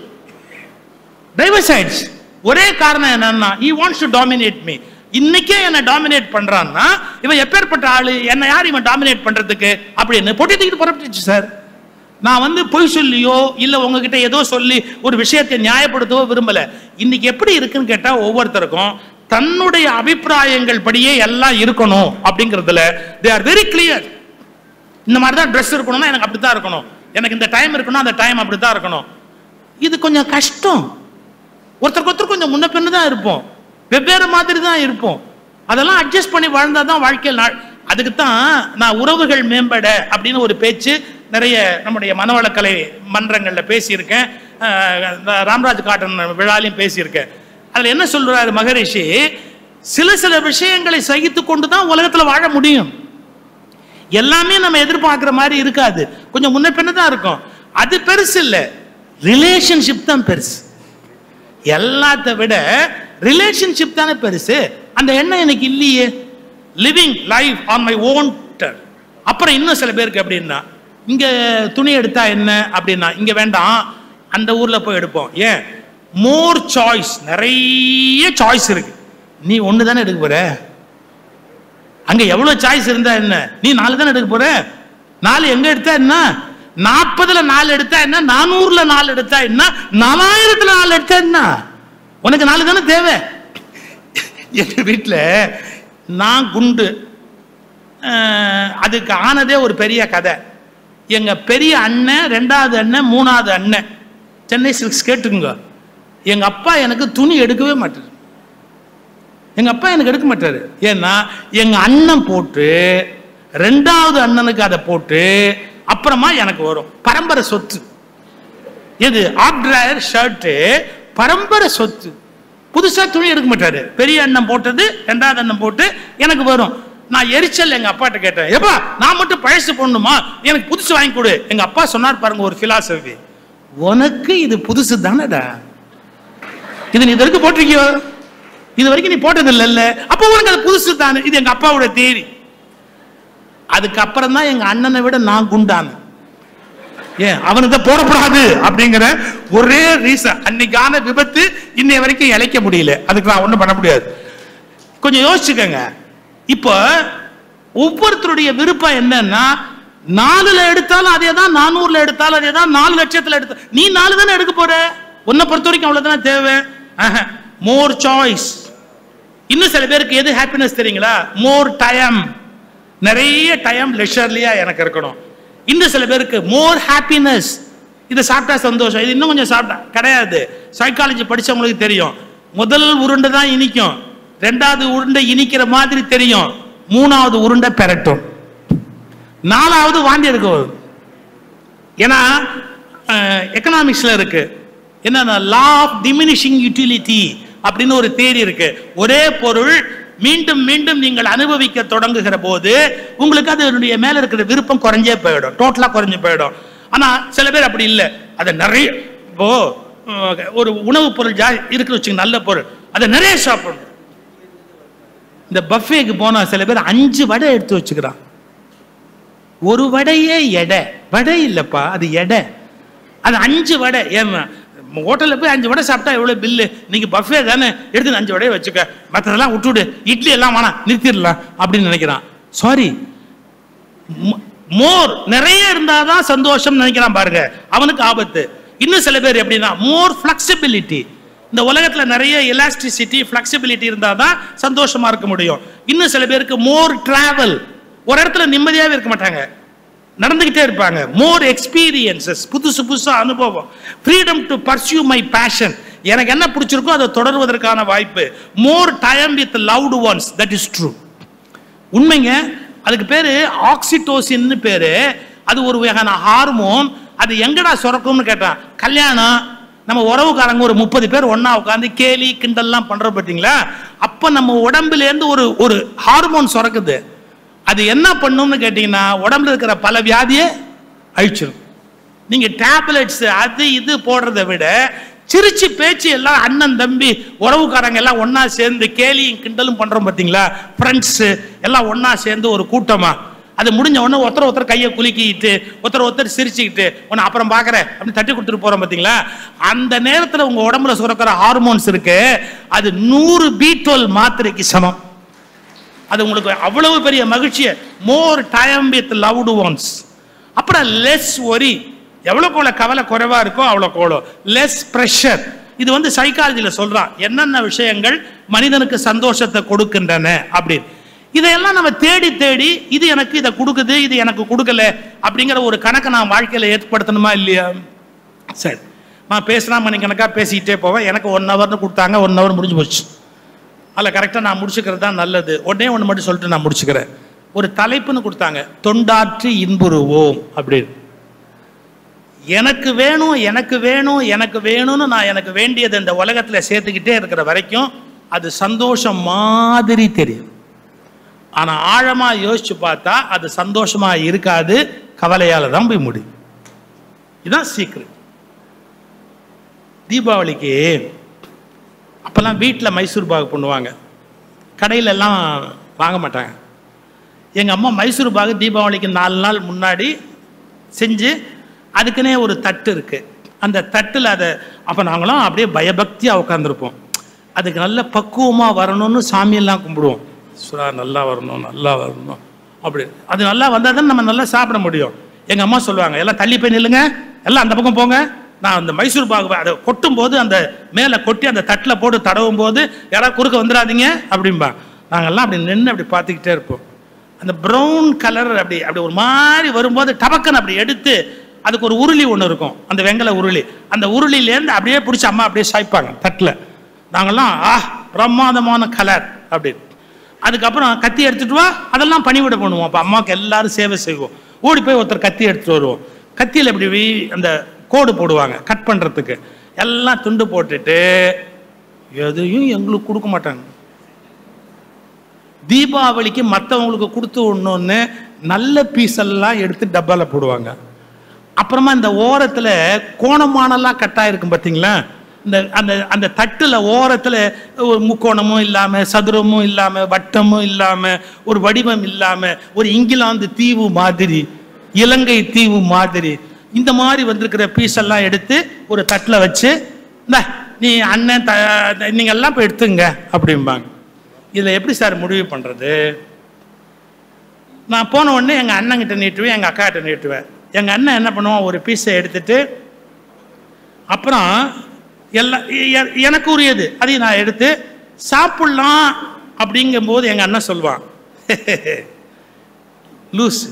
Divorce ஆயிடுச்சு. ஒரே காரணம் என்னன்னா, he wants to dominate me. இன்னைக்கே என்ன டாமினேட் பண்றான்னா இவன் எப்பேற்பட்ட ஆளு, என்ன யார் இவன் டாமினேட் பண்றதுக்கு அப்படின்னு பொட்டிட்டு புறப்பட்டுச்சு சார். நான் வந்து பொய் சொல்லியோ இல்ல உங்ககிட்ட ஏதோ சொல்லி ஒரு விஷயத்தை நியாயப்படுத்தவோ விரும்பல. இன்னைக்கு எப்படி இருக்குன்னு கேட்டா, ஒவ்வொருத்தருக்கும் தன்னுடைய அபிப்பிராயங்கள் படியே எல்லாம் இருக்கணும் அப்படிங்கிறதுல they are very clear. இந்த மாதிரி தான் ட்ரெஸ் இருக்கணும்னா எனக்கு அப்படித்தான் இருக்கணும், எனக்கு இந்த டைம் இருக்கணும் அந்த டைம் அப்படித்தான் இருக்கணும். இது கொஞ்சம் கஷ்டம். ஒருத்தருக்கு கொஞ்சம் முன்ன பின்னு தான் இருப்போம், வெவ்வேறு மாதிரி தான் இருப்போம். அதெல்லாம் அட்ஜஸ்ட் பண்ணி வாழ்ந்தாதான் வாழ்க்கையில். அதுக்கு தான் நான் உறவுகள் மேம்பட அப்படின்னு ஒரு பேச்சு நிறைய நம்முடைய மனவளக்கலை மன்றங்களில் பேசியிருக்கேன். ராம்ராஜ் காட்டன் விழாலையும் பேசியிருக்கேன். அதில் என்ன சொல்றாரு மகரிஷி, சில விஷயங்களை சகித்து கொண்டு தான் உலகத்தில் வாழ முடியும். எல்லாமே நம்ம எதிர்பார்க்குற மாதிரி இருக்காது, கொஞ்சம் முன்ன பின்ன தான் இருக்கும். அது பெருசு இல்லை, ரிலேஷன்ஷிப் தான் பெருசு. எல்லாத்த விட ரிலேஷன்ஷிப் தானே பெருசு. அந்த எண்ணம் எனக்கு இல்லையே. Living life on my own turn. அப்புறம் இன்னும் சில பேருக்கு எப்படின்னா, இங்க துணி எடுத்தா என்ன அப்படின்னா, இங்க வேண்டாம் அந்த ஊர்ல போய் எடுப்போம். ஏன்? மோர் சாய்ஸ், நிறைய சாய்ஸ் இருக்கு. நீ ஒன்று தானே எடுக்க போற, அங்க எவ்வளவு சாய்ஸ் இருந்தா என்ன, நீ 4 தானே எடுக்க போற. 4 எங்க எடுத்தா என்ன, 40ல 4 எடுத்தா என்ன, 400ல 4 எடுத்தா என்ன, 4000ல 4 எடுத்தா என்ன, உனக்கு 4 தானே தேவை. எங்க வீட்டில் நான் குண்டு, அதுக்கு ஆனதே ஒரு பெரிய கதை. எங்க பெரிய அண்ணன், 2வது அண்ணன், 3வது அண்ணன் சென்னை சில்க்ஸ் கேட்டுங்க. எங்க அப்பா எனக்கு துணி எடுக்கவே மாட்டார். எங்க அப்பா எனக்கு எடுக்க மாட்டாரு. ஏன்னா எங்க அண்ணன் போட்டு 2வது அண்ணனுக்கு அதை போட்டு அப்புறமா எனக்கு வரும். பரம்பரை சொத்து எது? ஆப்ட்ராயர் ஷர்ட்டு பரம்பரை சொத்து. புதுசா துணி எடுக்க மாட்டாரு. பெரிய அண்ணன் போட்டது 2வது அண்ணன் போட்டு எனக்கு வரும். நான் எரிச்சல் எங்க அப்பாட்ட கேட்டேன், எப்பா நான் மட்டும் பழசு போடணுமா, எனக்கு புதுசு வாங்கி கொடு. எங்க அப்பா சொன்னார் பாருங்க ஒரு பிலாசபி, உனக்கு இது புதுசு தானடா, இது நீ இதற்கு போட்டிருக்கியோ, இது வரைக்கும் நீ போட்டது இல்ல, அப்போ உனக்கு அது புதுசு தானே. இது எங்க அப்பாவோட தேரி. அதுக்கப்புறம் தான் எங்க அண்ணனை விட நான் குண்டான. ஏன்? அவனுக்கு போடக்கூடாது அப்படிங்கிற ஒரே ரீசன். அன்னைக்கான விபத்து இன்னை வரைக்கும் இழைக்க முடியல. அதுக்கு நான் ஒண்ணும் பண்ண முடியாது. கொஞ்சம் யோசிச்சுக்கங்க. இப்போ ஒவ்வொருத்தருடைய விருப்பம் என்னன்னா, 4ல எடுத்தாலும் அதே தான், 400ல எடுத்தாலும் அதே தான், 4 லட்சத்துல எடுத்த நீ 4 தானே எடுக்க போற. உன்னை பொறுத்த வரைக்கும் அவ்வளவுதானே தேவை. மோர் சாய்ஸ். இன்னும் சில பேருக்கு எது ஹாப்பினஸ் தெரியுங்களா? மோர் டைம், நிறைய டைம் லெஷர்லியா எனக்கு இருக்கணும். இன்னும் சில பேருக்கு மோர் ஹாப்பினஸ், இதை சாப்பிட்டா சந்தோஷம், இது இன்னும் கொஞ்சம் சாப்பிட்டா கிடையாது. சைக்காலஜி படிச்சவங்களுக்கு தெரியும், முதல் உருண்டை தான் இனிக்கும், 2வது உருண்டை இனிக்கிற மாதிரி தெரியும், 3வது உருண்டை பெரட்டும். 4வது வாந்தி எடுக்க வரும். ஏன்னா எக்கனாமிக்ஸ்ல இருக்கு என்ன, லா ஆஃப் டிமினிஷிங் யூட்டிலிட்டி அப்படின்னு ஒரு தேரி இருக்கு. ஒரே பொருள் மீண்டும் மீண்டும் நீங்கள் அனுபவிக்க தொடங்குகிற போது உங்களுக்கு அதனுடைய மேல இருக்கிற விருப்பம் குறைஞ்சே போயிடும், டோட்டலா குறைஞ்சு போயிடும். ஆனா சில பேர் அப்படி இல்லை, அதை நிறைய, இப்போ ஒரு உணவுப் பொருள் இருக்கு வச்சுங்க, நல்ல பொருள், அதை நிறைய சாப்பிடணும். இந்த பஃபேக்கு போனா சில பேர் 5 வடை எடுத்து வச்சுக்கிறான். ஒரு வடையே எடை, வடை இல்லப்பா அது எடை, அது 5 வடை. ஏமா ஹோட்டலில் போய் 5 வடை சாப்பிட்டா எவ்வளோ பில்லு, நீங்க பஃபே தானே, எடுத்து 5 வடையை வச்சுக்க, மற்றதெல்லாம் விட்டுவிடு, இட்லி எல்லாம் வேணாம் நிறுத்திடலாம் அப்படின்னு நினைக்கிறான். சாரி, மோர் நிறைய இருந்தாதான் சந்தோஷம் நினைக்கிறான் பாருங்க, அவனுக்கு ஆபத்து. இன்னும் சில பேர் எப்படின்னா மோர் ஃபிளெக்சிபிலிட்டி, இந்த உலகத்துல நிறைய எலாஸ்டிசிட்டி ஃபிளெக்சிபிலிட்டி இருந்தாதான் சந்தோஷமா இருக்க முடியும். இன்னும் சில பேருக்கு மோர் டிராவல், ஒரு இடத்துல நிம்மதியாவே இருக்க மாட்டாங்க, நடந்துகிட்டே இருப்பாங்க. மோர் எக்ஸ்பீரியன்சஸ், புதுசு புதுசா அனுபவம். Freedom to pursue my passion, எனக்கு என்ன பிடிச்சிருக்கோ அதை தொடர்வதற்கான வாய்ப்பு. More time with loved once, that is true, உண்மைங்க. அதுக்கு பேரு ஆக்சிடோசின் பேரு, அது ஒரு வகையான ஹார்மோன். அது எங்கடா சுரக்கும்னு கேட்டான், கல்யாணம், நம்ம உறவுக்காரங்க ஒரு 30 பேர் ஒன்னா உட்காந்து கேலி கிண்டல்லாம் பண்ற பார்த்தீங்களா, அப்ப நம்ம உடம்புல இருந்து ஒரு ஹார்மோன் சுரக்குது. அது என்ன பண்ணும்னு கேட்டீங்கன்னா உடம்புல இருக்கிற பல வியாதியை அழிச்சிடும். நீங்க டேப்லெட்ஸ் அது இது போடுறதை விட சிரிச்சு பேச்சு எல்லாம் அண்ணன் தம்பி உறவுக்காரங்க எல்லாம் ஒன்னா சேர்ந்து கேலியும் கிண்டலும் பண்றோம் பார்த்தீங்களா, ஃப்ரெண்ட்ஸ் எல்லாம் ஒன்னா சேர்ந்து ஒரு கூட்டமா, அது முடிஞ்ச உடனே ஒருத்தர் கையை குலுக்கிட்டு ஒருத்தர் சிரிச்சுக்கிட்டு உன்னை அப்புறம் பார்க்குறேன் அப்படின்னு தட்டி கொடுத்துட்டு போறோம் பார்த்தீங்களா, அந்த நேரத்தில் உங்க உடம்புல சுரக்கிற ஹார்மோன்ஸ் இருக்கு, அது 100 B12 மாத்திரைக்கு சமம். அது உங்களுக்கு அவ்வளவு பெரிய மகிழ்ச்சியை. More time with loved once. அப்புறம் லெஸ் ஒரி, எவ்வளோ கவலை குறைவா இருக்கோ அவ்வளோ லெஸ் ப்ரெஷர். இது சைக்காலஜியில் சொல்றான் என்னென்ன விஷயங்கள் மனிதனுக்கு சந்தோஷத்தை கொடுக்கின்றன அப்படின்னு. இதையெல்லாம் நம்ம தேடி தேடி இது எனக்கு இதை கொடுக்குது, இது எனக்கு கொடுக்கல அப்படிங்கிற ஒரு கணக்கை நான் வாழ்க்கையில் ஏற்படுத்தணுமா இல்லையா? சரி, நான் பேசினா மணிக்கணக்காக பேசிக்கிட்டே போவேன். எனக்கு 1 ஹவர்னு கொடுத்தாங்க, 1 ஹவர் முடிஞ்சு போச்சு. அதில் கரெக்டாக நான் முடிச்சுக்கிறது தான் நல்லது. ஒன்று மட்டும் சொல்லிட்டு நான் முடிச்சுக்கிறேன். ஒரு தலைப்புன்னு கொடுத்தாங்க, தொண்டாற்றி இன்புறுவோம் அப்படின்னு. எனக்கு வேணும் எனக்கு வேணும் எனக்கு வேணும்னு நான் எனக்கு வேண்டியது இந்த உலகத்தில் சேர்த்துக்கிட்டே இருக்கிற வரைக்கும் அது சந்தோஷம் மாதிரி தெரியும். ஆனா ஆழமா யோசிச்சு பார்த்தா அது சந்தோஷமா இருக்காது, கவலையால தான் போய் முடியும். இதுதான் சீக்கிரம். தீபாவளிக்கு அப்பெல்லாம் வீட்டில் மைசூர் பாகு பண்ணுவாங்க, கடையில எல்லாம் வாங்க மாட்டாங்க. எங்க அம்மா மைசூர் பாகு தீபாவளிக்கு 4 நாள் முன்னாடி செஞ்சு அதுக்குன்னே ஒரு தட்டு இருக்கு. அந்த தட்டுல அதை அப்ப நாங்களாம் அப்படியே பயபக்தியா உட்காந்துருப்போம். அதுக்கு நல்ல பக்குவமா வரணும்னு சாமியெல்லாம் கும்பிடுவோம். சுறா நல்லா வரணும் நல்லா வரணும் அப்படி. அது நல்லா வந்தால் தான் நம்ம நல்லா சாப்பிட முடியும். எங்கள் அம்மா சொல்லுவாங்க, எல்லாம் தள்ளி போய் நில்லுங்க, எல்லாம் அந்த பக்கம் போங்க. நான் அந்த மைசூர் பாகு அதை கொட்டும் போது அந்த மேலே கொட்டி அந்த தட்டில் போட்டு தடவும் போது யாராவது குறுக்க வந்துடாதீங்க அப்படின்பா. நாங்கள்லாம் அப்படி நின்று அப்படி பார்த்துக்கிட்டே இருப்போம். அந்த ப்ரௌன் கலர் அப்படி அப்படி ஒரு மாதிரி வரும்போது டபக்கன்னு அப்படி எடுத்து அதுக்கு ஒரு உருளி ஒன்று இருக்கும், அந்த வெங்கல உருளி. அந்த உருளிலேருந்து அப்படியே பிடிச்சி அம்மா அப்படியே சாய்ப்பாங்க தட்டில். நாங்கள்லாம் பிரமாதமான கலர் அப்படின்னு. அதுக்கப்புறம் கத்தி எடுத்துட்டு வா, அதெல்லாம் பணிவிட பண்ணுவோம். அப்போ அம்மாவுக்கு எல்லாரும் சேவை செய்வோம். ஓடி போய் ஒருத்தர் கத்தி எடுத்துட்டு வருவோம். கத்தியில் இப்படி அந்த கோடு போடுவாங்க கட் பண்ணுறதுக்கு. எல்லாம் துண்டு போட்டுட்டு எதையும் எங்களுக்கு கொடுக்க மாட்டாங்க. தீபாவளிக்கு மற்றவங்களுக்கு கொடுத்து ஒன்று நல்ல பீஸ் எல்லாம் எடுத்து டப்பாவில் போடுவாங்க. அப்புறமா இந்த ஓரத்தில் கோணமானெல்லாம் கட்டாயிருக்கும் பார்த்தீங்களா, இந்த அந்த அந்த தட்டுல ஓரத்துல ஒரு முக்கோணமும் இல்லாம சதுரமும் இல்லாம வட்டமும் இல்லாம ஒரு வடிவம் இல்லாம ஒரு இங்கிலாந்து தீவு மாதிரி இலங்கை தீவு மாதிரி இந்த மாதிரி வந்திருக்கிற பீஸ் எல்லாம் எடுத்து ஒரு தட்டுல வச்சு, நீ அண்ணன் நீங்க எல்லாம் போய் எடுத்துங்க அப்படிம்பாங்க. இதுல எப்படி சார் முடிவு பண்றது? நான் போன உடனே எங்க அண்ணன் கிட்ட நீட்டுவேன், எங்க அக்கா கிட்ட நீட்டுவேன். எங்க அண்ணன் என்ன பண்ணுவான், ஒரு பீஸை எடுத்துட்டு அப்புறம் எல்லாம் எனக்கு உரியது அதையும் நான் எடுத்து சாப்பிடலாம் அப்படிங்கும்போது எங்க அண்ணன் சொல்லுவான், லூஸ்,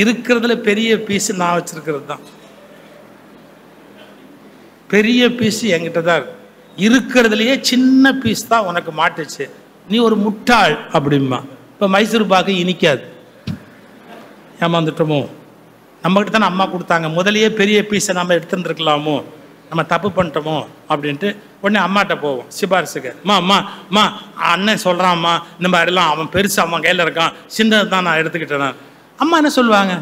இருக்கிறதுல பெரிய பீஸ் நான் வச்சிருக்கிறது தான், பெரிய பீஸ் என்கிட்ட தான் இருக்கிறதுலயே சின்ன பீஸ் தான் உனக்கு மாட்டுச்சு, நீ ஒரு முட்டாள் அப்படிமா. இப்போ மைசூர் பாக்கு இனிக்காது. ஏமாந்துட்டோமோ, நம்மகிட்ட தானே அம்மா கொடுத்தாங்க, முதலையே பெரிய பீஸை நம்ம எடுத்துருந்துருக்கலாமோ, நம்ம தப்பு பண்ணிட்டோமோ அப்படின்ட்டு உடனே அம்மாட்ட போவோம் சிபாரிசுக்கு. அம்மா அண்ணன் சொல்கிறான்ம்மா, இந்த மாதிரிலாம் அவன் பெருசு அவன் கையில் இருக்கான், சின்னது தான் நான் எடுத்துக்கிட்டேன். அம்மா என்ன சொல்லுவாங்க?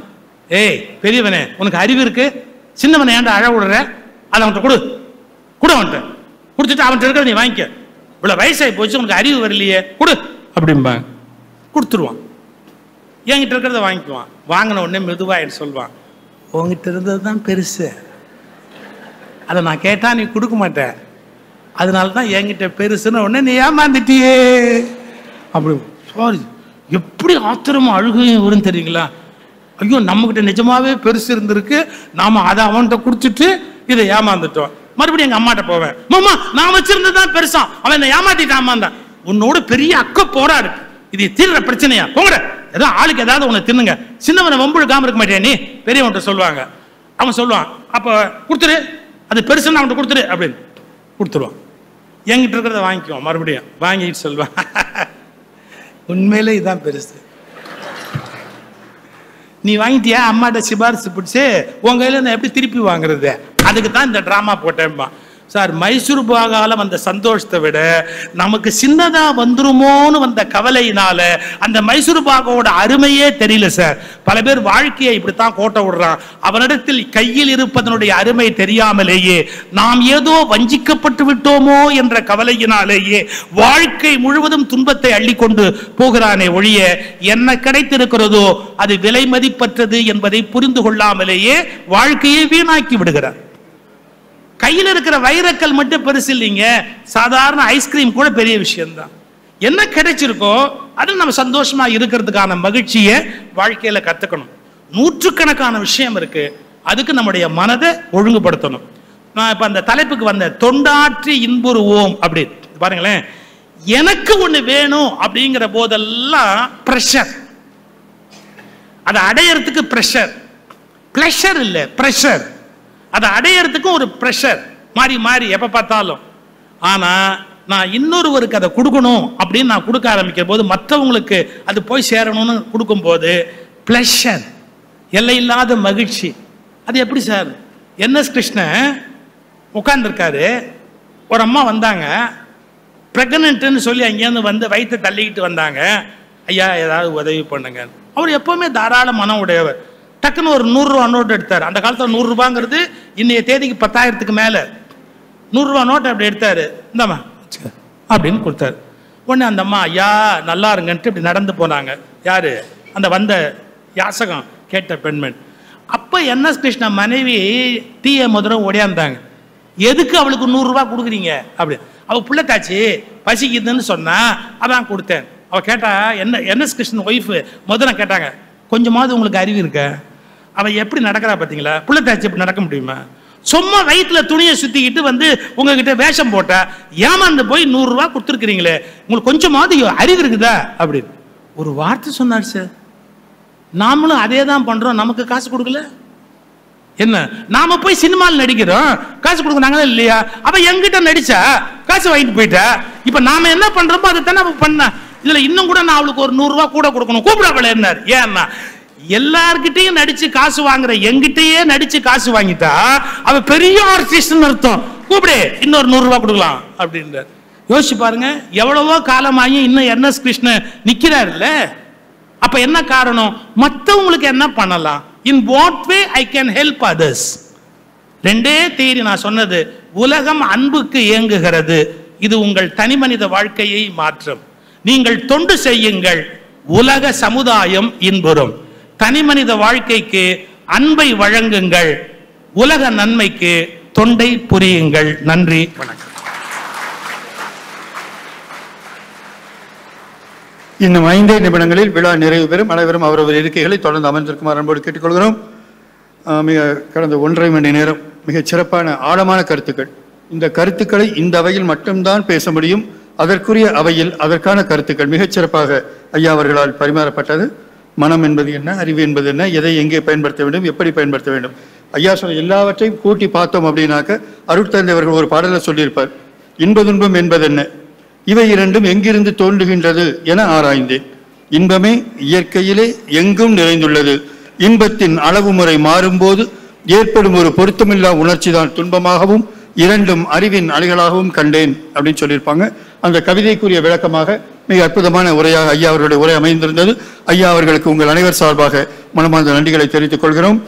ஏய் பெரியவனே, உனக்கு அறிவு இருக்கு, சின்னவனை ஏன்டா அழ விடுற, அதை அவன்கிட்ட கொடு அவன்கிட்ட கொடுத்துட்டு அவன்கிட்ட இருக்கிறத நீ வாங்கிக்க, இவ்வளோ வயசாகி போச்சு உனக்கு அறிவு வரலையே கொடு அப்படிம்பாங்க. கொடுத்துருவான். என்கிட்ட இருக்கிறத வாங்கிக்குவான். வாங்கின உடனே மெதுவாகிட்டு சொல்லுவான், உங்ககிட்ட இருந்தது தான் பெருசு, அதை நான் கேட்டால் நீ கொடுக்க மாட்டேன், அதனால தான் என்கிட்ட பெருசுன்னு உடனே நீ ஏமாந்துட்டியே அப்படி. சாரி, எப்படி ஆத்திரமா அழுகையும் வரும் தெரியுங்களா? ஐயோ நம்மகிட்ட நிஜமாவே பெருசு இருந்திருக்கு, நாம அதை அவன்கிட்ட கொடுத்துட்டு இதை ஏமாந்துட்டோம். மறுபடியும் எங்க அம்மாட்ட போவேன், மாமா நான் வச்சிருந்ததுதான் பெருசா, அவன் என்ன ஏமாத்திட்டான் தான். உன்னோட பெரிய அக்க போராடு, இது தீர்ற பிரச்சனையா, போங்கட ஏதோ ஆளுக்கு ஏதாவது உன்னை தின்னுங்க, சின்னவனை வம்புழுக்காம இருக்க மாட்டேன் நீ, பெரியவன்கிட்ட சொல்லுவாங்க. அவன் சொல்லுவான், அப்ப கொடுத்துரு, அது பெருசுன்னு அவன்கிட்ட கொடுத்துரு அப்படின்னு கொடுத்துருவான். என்கிட்ட இருக்கிறத வாங்கிக்குவான். மறுபடியும் வாங்கிட்டு சொல்லுவான், உண்மையிலே இதுதான் பெருசு, நீ வாங்கிட்டியா, அம்மாட்ட சிபாரிசு பிடிச்சி உன் கையில நான் எப்படி திருப்பி வாங்குறது, அதுக்கு தான் இந்த டிராமா போட்டேன்பா. சார், மைசூர் பாகால வந்த சந்தோஷத்தை விட நமக்கு சின்னதா வந்துருமோன்னு வந்த கவலையினால அந்த மைசூர் பாகோட அருமையே தெரியல சார். பல பேர் வாழ்க்கையை இப்படித்தான் கோட்டை விடுறான். அவனிடத்தில் கையில் இருப்பதனுடைய அருமை தெரியாமலேயே நாம் ஏதோ வஞ்சிக்கப்பட்டு விட்டோமோ என்ற கவலையினாலேயே வாழ்க்கை முழுவதும் துன்பத்தை அள்ளிக்கொண்டு போகிறானே ஒழிய என்ன கிடைத்திருக்கிறதோ அது விலை மதிப்பற்றது என்பதை புரிந்து கொள்ளாமலேயே வாழ்க்கையை வீணாக்கி விடுகிறார். கையில் இருக்கிற வைரக்கல் மட்டும் பெருசு இல்லைங்க, சாதாரண ஐஸ்கிரீம் கூட பெரிய விஷயம்தான். என்ன கிடைச்சிருக்கோ அது நம்ம சந்தோஷமா இருக்கிறதுக்கான மகிழ்ச்சியை வாழ்க்கையில கத்துக்கணும். நூற்றுக்கணக்கான விஷயம் இருக்கு, அதுக்கு நம்முடைய மனதை ஒழுங்குபடுத்தணும். நான் இப்ப அந்த தலைப்புக்கு வந்த தொண்டாற்றி இன்புறுவோம் அப்படி பாருங்களேன். எனக்கு ஒண்ணு வேணும் அப்படிங்கிற போதெல்லாம் பிரஷர், அதை அடையறதுக்கு பிரஷர், பிளஷர் இல்ல பிரஷர், அதை அடையறதுக்கும் ஒரு பிரஷர் மாறி மாறி எப்ப பார்த்தாலும். ஆனா நான் இன்னொருவருக்கு அதை கொடுக்கணும் அப்படின்னு நான் கொடுக்க ஆரம்பிக்கிற போது, மற்றவங்களுக்கு அது போய் சேரணும்னு கொடுக்கும் போது பிளஷர், எல்லையில்லாத மகிழ்ச்சி. அது எப்படி சார்? என்எஸ் கிருஷ்ணன் உட்கார்ந்துருக்காரு, ஒரு அம்மா வந்தாங்க, பிரெக்னன்ட்னு சொல்லி அங்கேருந்து வந்து வயிற்றை தள்ளிக்கிட்டு வந்தாங்க. ஐயா ஏதாவது உதவி பண்ணுங்க. அவர் எப்பவுமே தாராள மனம் உடையவர். டக்குன்னு ஒரு 100 ரூபா நோட்டு எடுத்தார். அந்த காலத்தில் 100 ரூபாங்கிறது இன்னைய தேதிக்கு 10,000க்கு மேல. 100 ரூபா நோட்டை அப்படி எடுத்தாரு, இந்தாம்மா அப்படின்னு கொடுத்தாரு. உடனே அந்த அம்மா ஐயா நல்லா இருங்கன்ட்டு இப்படி நடந்து போனாங்க. யாரு? அந்த வந்த யாசகம் கேட்ட பெண்மண். அப்ப என்எஸ் கிருஷ்ண மனைவி டீயை முதல்ல ஓடியாந்தாங்க. எதுக்கு அவளுக்கு 100 ரூபா கொடுக்குறீங்க அப்படி? அவ பிள்ளைத்தாச்சு பசிக்குதுன்னு சொன்னா அதான் கொடுத்தேன். அவ கேட்டா, என்ன என்எஸ் கிருஷ்ணன் ஒய்ஃபு முதல்ல கேட்டாங்க, கொஞ்சமாவது உங்களுக்கு அறிவு இருக்க? அவன் எப்படி நடக்கிறா பார்த்தீங்களா? பிள்ளைத்தாச்சு எப்படி நடக்க முடியுமா? சும்மா வயிற்றுல துணியை சுத்திக்கிட்டு வந்து உங்ககிட்ட வேஷம் போட்டா ஏமாந்து போய் 100 ரூபா கொடுத்துருக்கிறீங்களே, உங்களுக்கு கொஞ்சமாவது அறிவு இருக்குதா அப்படின்னு ஒரு வார்த்தை சொன்னார் சார். நாமளும் அதே தான் பண்றோம், நமக்கு காசு கொடுக்கல. என்ன, நாம போய் சினிமாவில் நடிக்கிறோம், காசு கொடுக்குறாங்களா இல்லையா? அவ எங்கிட்ட நடிச்சா காசு வாங்கிட்டு போயிட்டா. இப்ப நாம என்ன பண்றோமோ அதை தானே பண்ண. இதுல இன்னும் கூட நான் அவளுக்கு ஒரு 100 ரூபா கூட கொடுக்கணும், கூப்பிடாமல் இருந்தார். ஏன்னா எல்லார்கிட்டையும் நடிச்சு காசு வாங்குற எங்கிட்டயே நடிச்சு காசு வாங்கிட்டா அவ பெரிய ஆர்டிஸ்ட்னு அர்த்தம். கூப்பிடு, இன்னொரு 100 ரூபா கொடுக்கலாம் அப்படின்றார். யோசிச்சு பாருங்க, எவ்வளவோ காலமாகி இன்னும் என்எஸ் கிருஷ்ணன் நிக்கிறார் இல்ல. அப்ப என்ன காரணம்? மற்றவங்களுக்கு என்ன பண்ணலாம்? In what way I can help others. ரெண்டே தேதி நான் சொன்னது, உலகம் அன்புக்கு இயங்குகிறது, இது உங்கள் தனி மனித வாழ்க்கையை மாற்றும். நீங்கள் தொண்டு செய்யுங்கள், உலக சமுதாயம் இன்புறும். தனி மனித வாழ்க்கைக்கு அன்பை வழங்குங்கள், உலக நன்மைக்கு தொண்டை புரியுங்கள். நன்றி, வணக்கம். இன்னும் 5 நிமிடங்களில் விழா நிறைவு பெறும். அனைவரும் அவரவர் இருக்கைகளை தொடர்ந்து அமர்ந்திருக்குமாறு அன்போடு கேட்டுக்கொள்கிறோம். மிக கடந்த 1.5 மணி நேரம் மிகச் சிறப்பான ஆழமான கருத்துக்கள். இந்த கருத்துக்களை இந்த அவையில் மட்டும்தான் பேச முடியும். அதற்குரிய அவையில் அதற்கான கருத்துக்கள் மிகச் சிறப்பாக ஐயா அவர்களால் பரிமாறப்பட்டது. மனம் என்பது என்ன, அறிவு என்பது என்ன, எதை எங்கே பயன்படுத்த வேண்டும், எப்படி பயன்படுத்த வேண்டும், ஐயா சொன்ன எல்லாவற்றையும் கூட்டி பார்த்தோம் அப்படின்னாக்க அருட்தந்தை அவர்கள் ஒரு பாடலை சொல்லியிருப்பார். இன்ப துன்பம் என்பது என்ன, இவை இரண்டும் எங்கிருந்து தோன்றுகின்றது என ஆராய்ந்தேன். இன்பமே இயற்கையிலே எங்கும் நிறைந்துள்ளது, இன்பத்தின் அளவு முறை மாறும்போது ஏற்படும் ஒரு பொருத்தமில்லா உணர்ச்சி தான் துன்பமாகவும் இரண்டும் அறிவின் அலைகளாகவும் கண்டேன் அப்படின்னு சொல்லியிருப்பாங்க. அந்த கவிதைக்குரிய விளக்கமாக மிக அற்புதமான உரையாக ஐயா அவர்களுடைய உரை அமைந்திருந்தது. ஐயா அவர்களுக்கு உங்கள் அனைவர் சார்பாக மனமார்ந்த நன்றிகளை தெரிவித்துக் கொள்கிறோம்.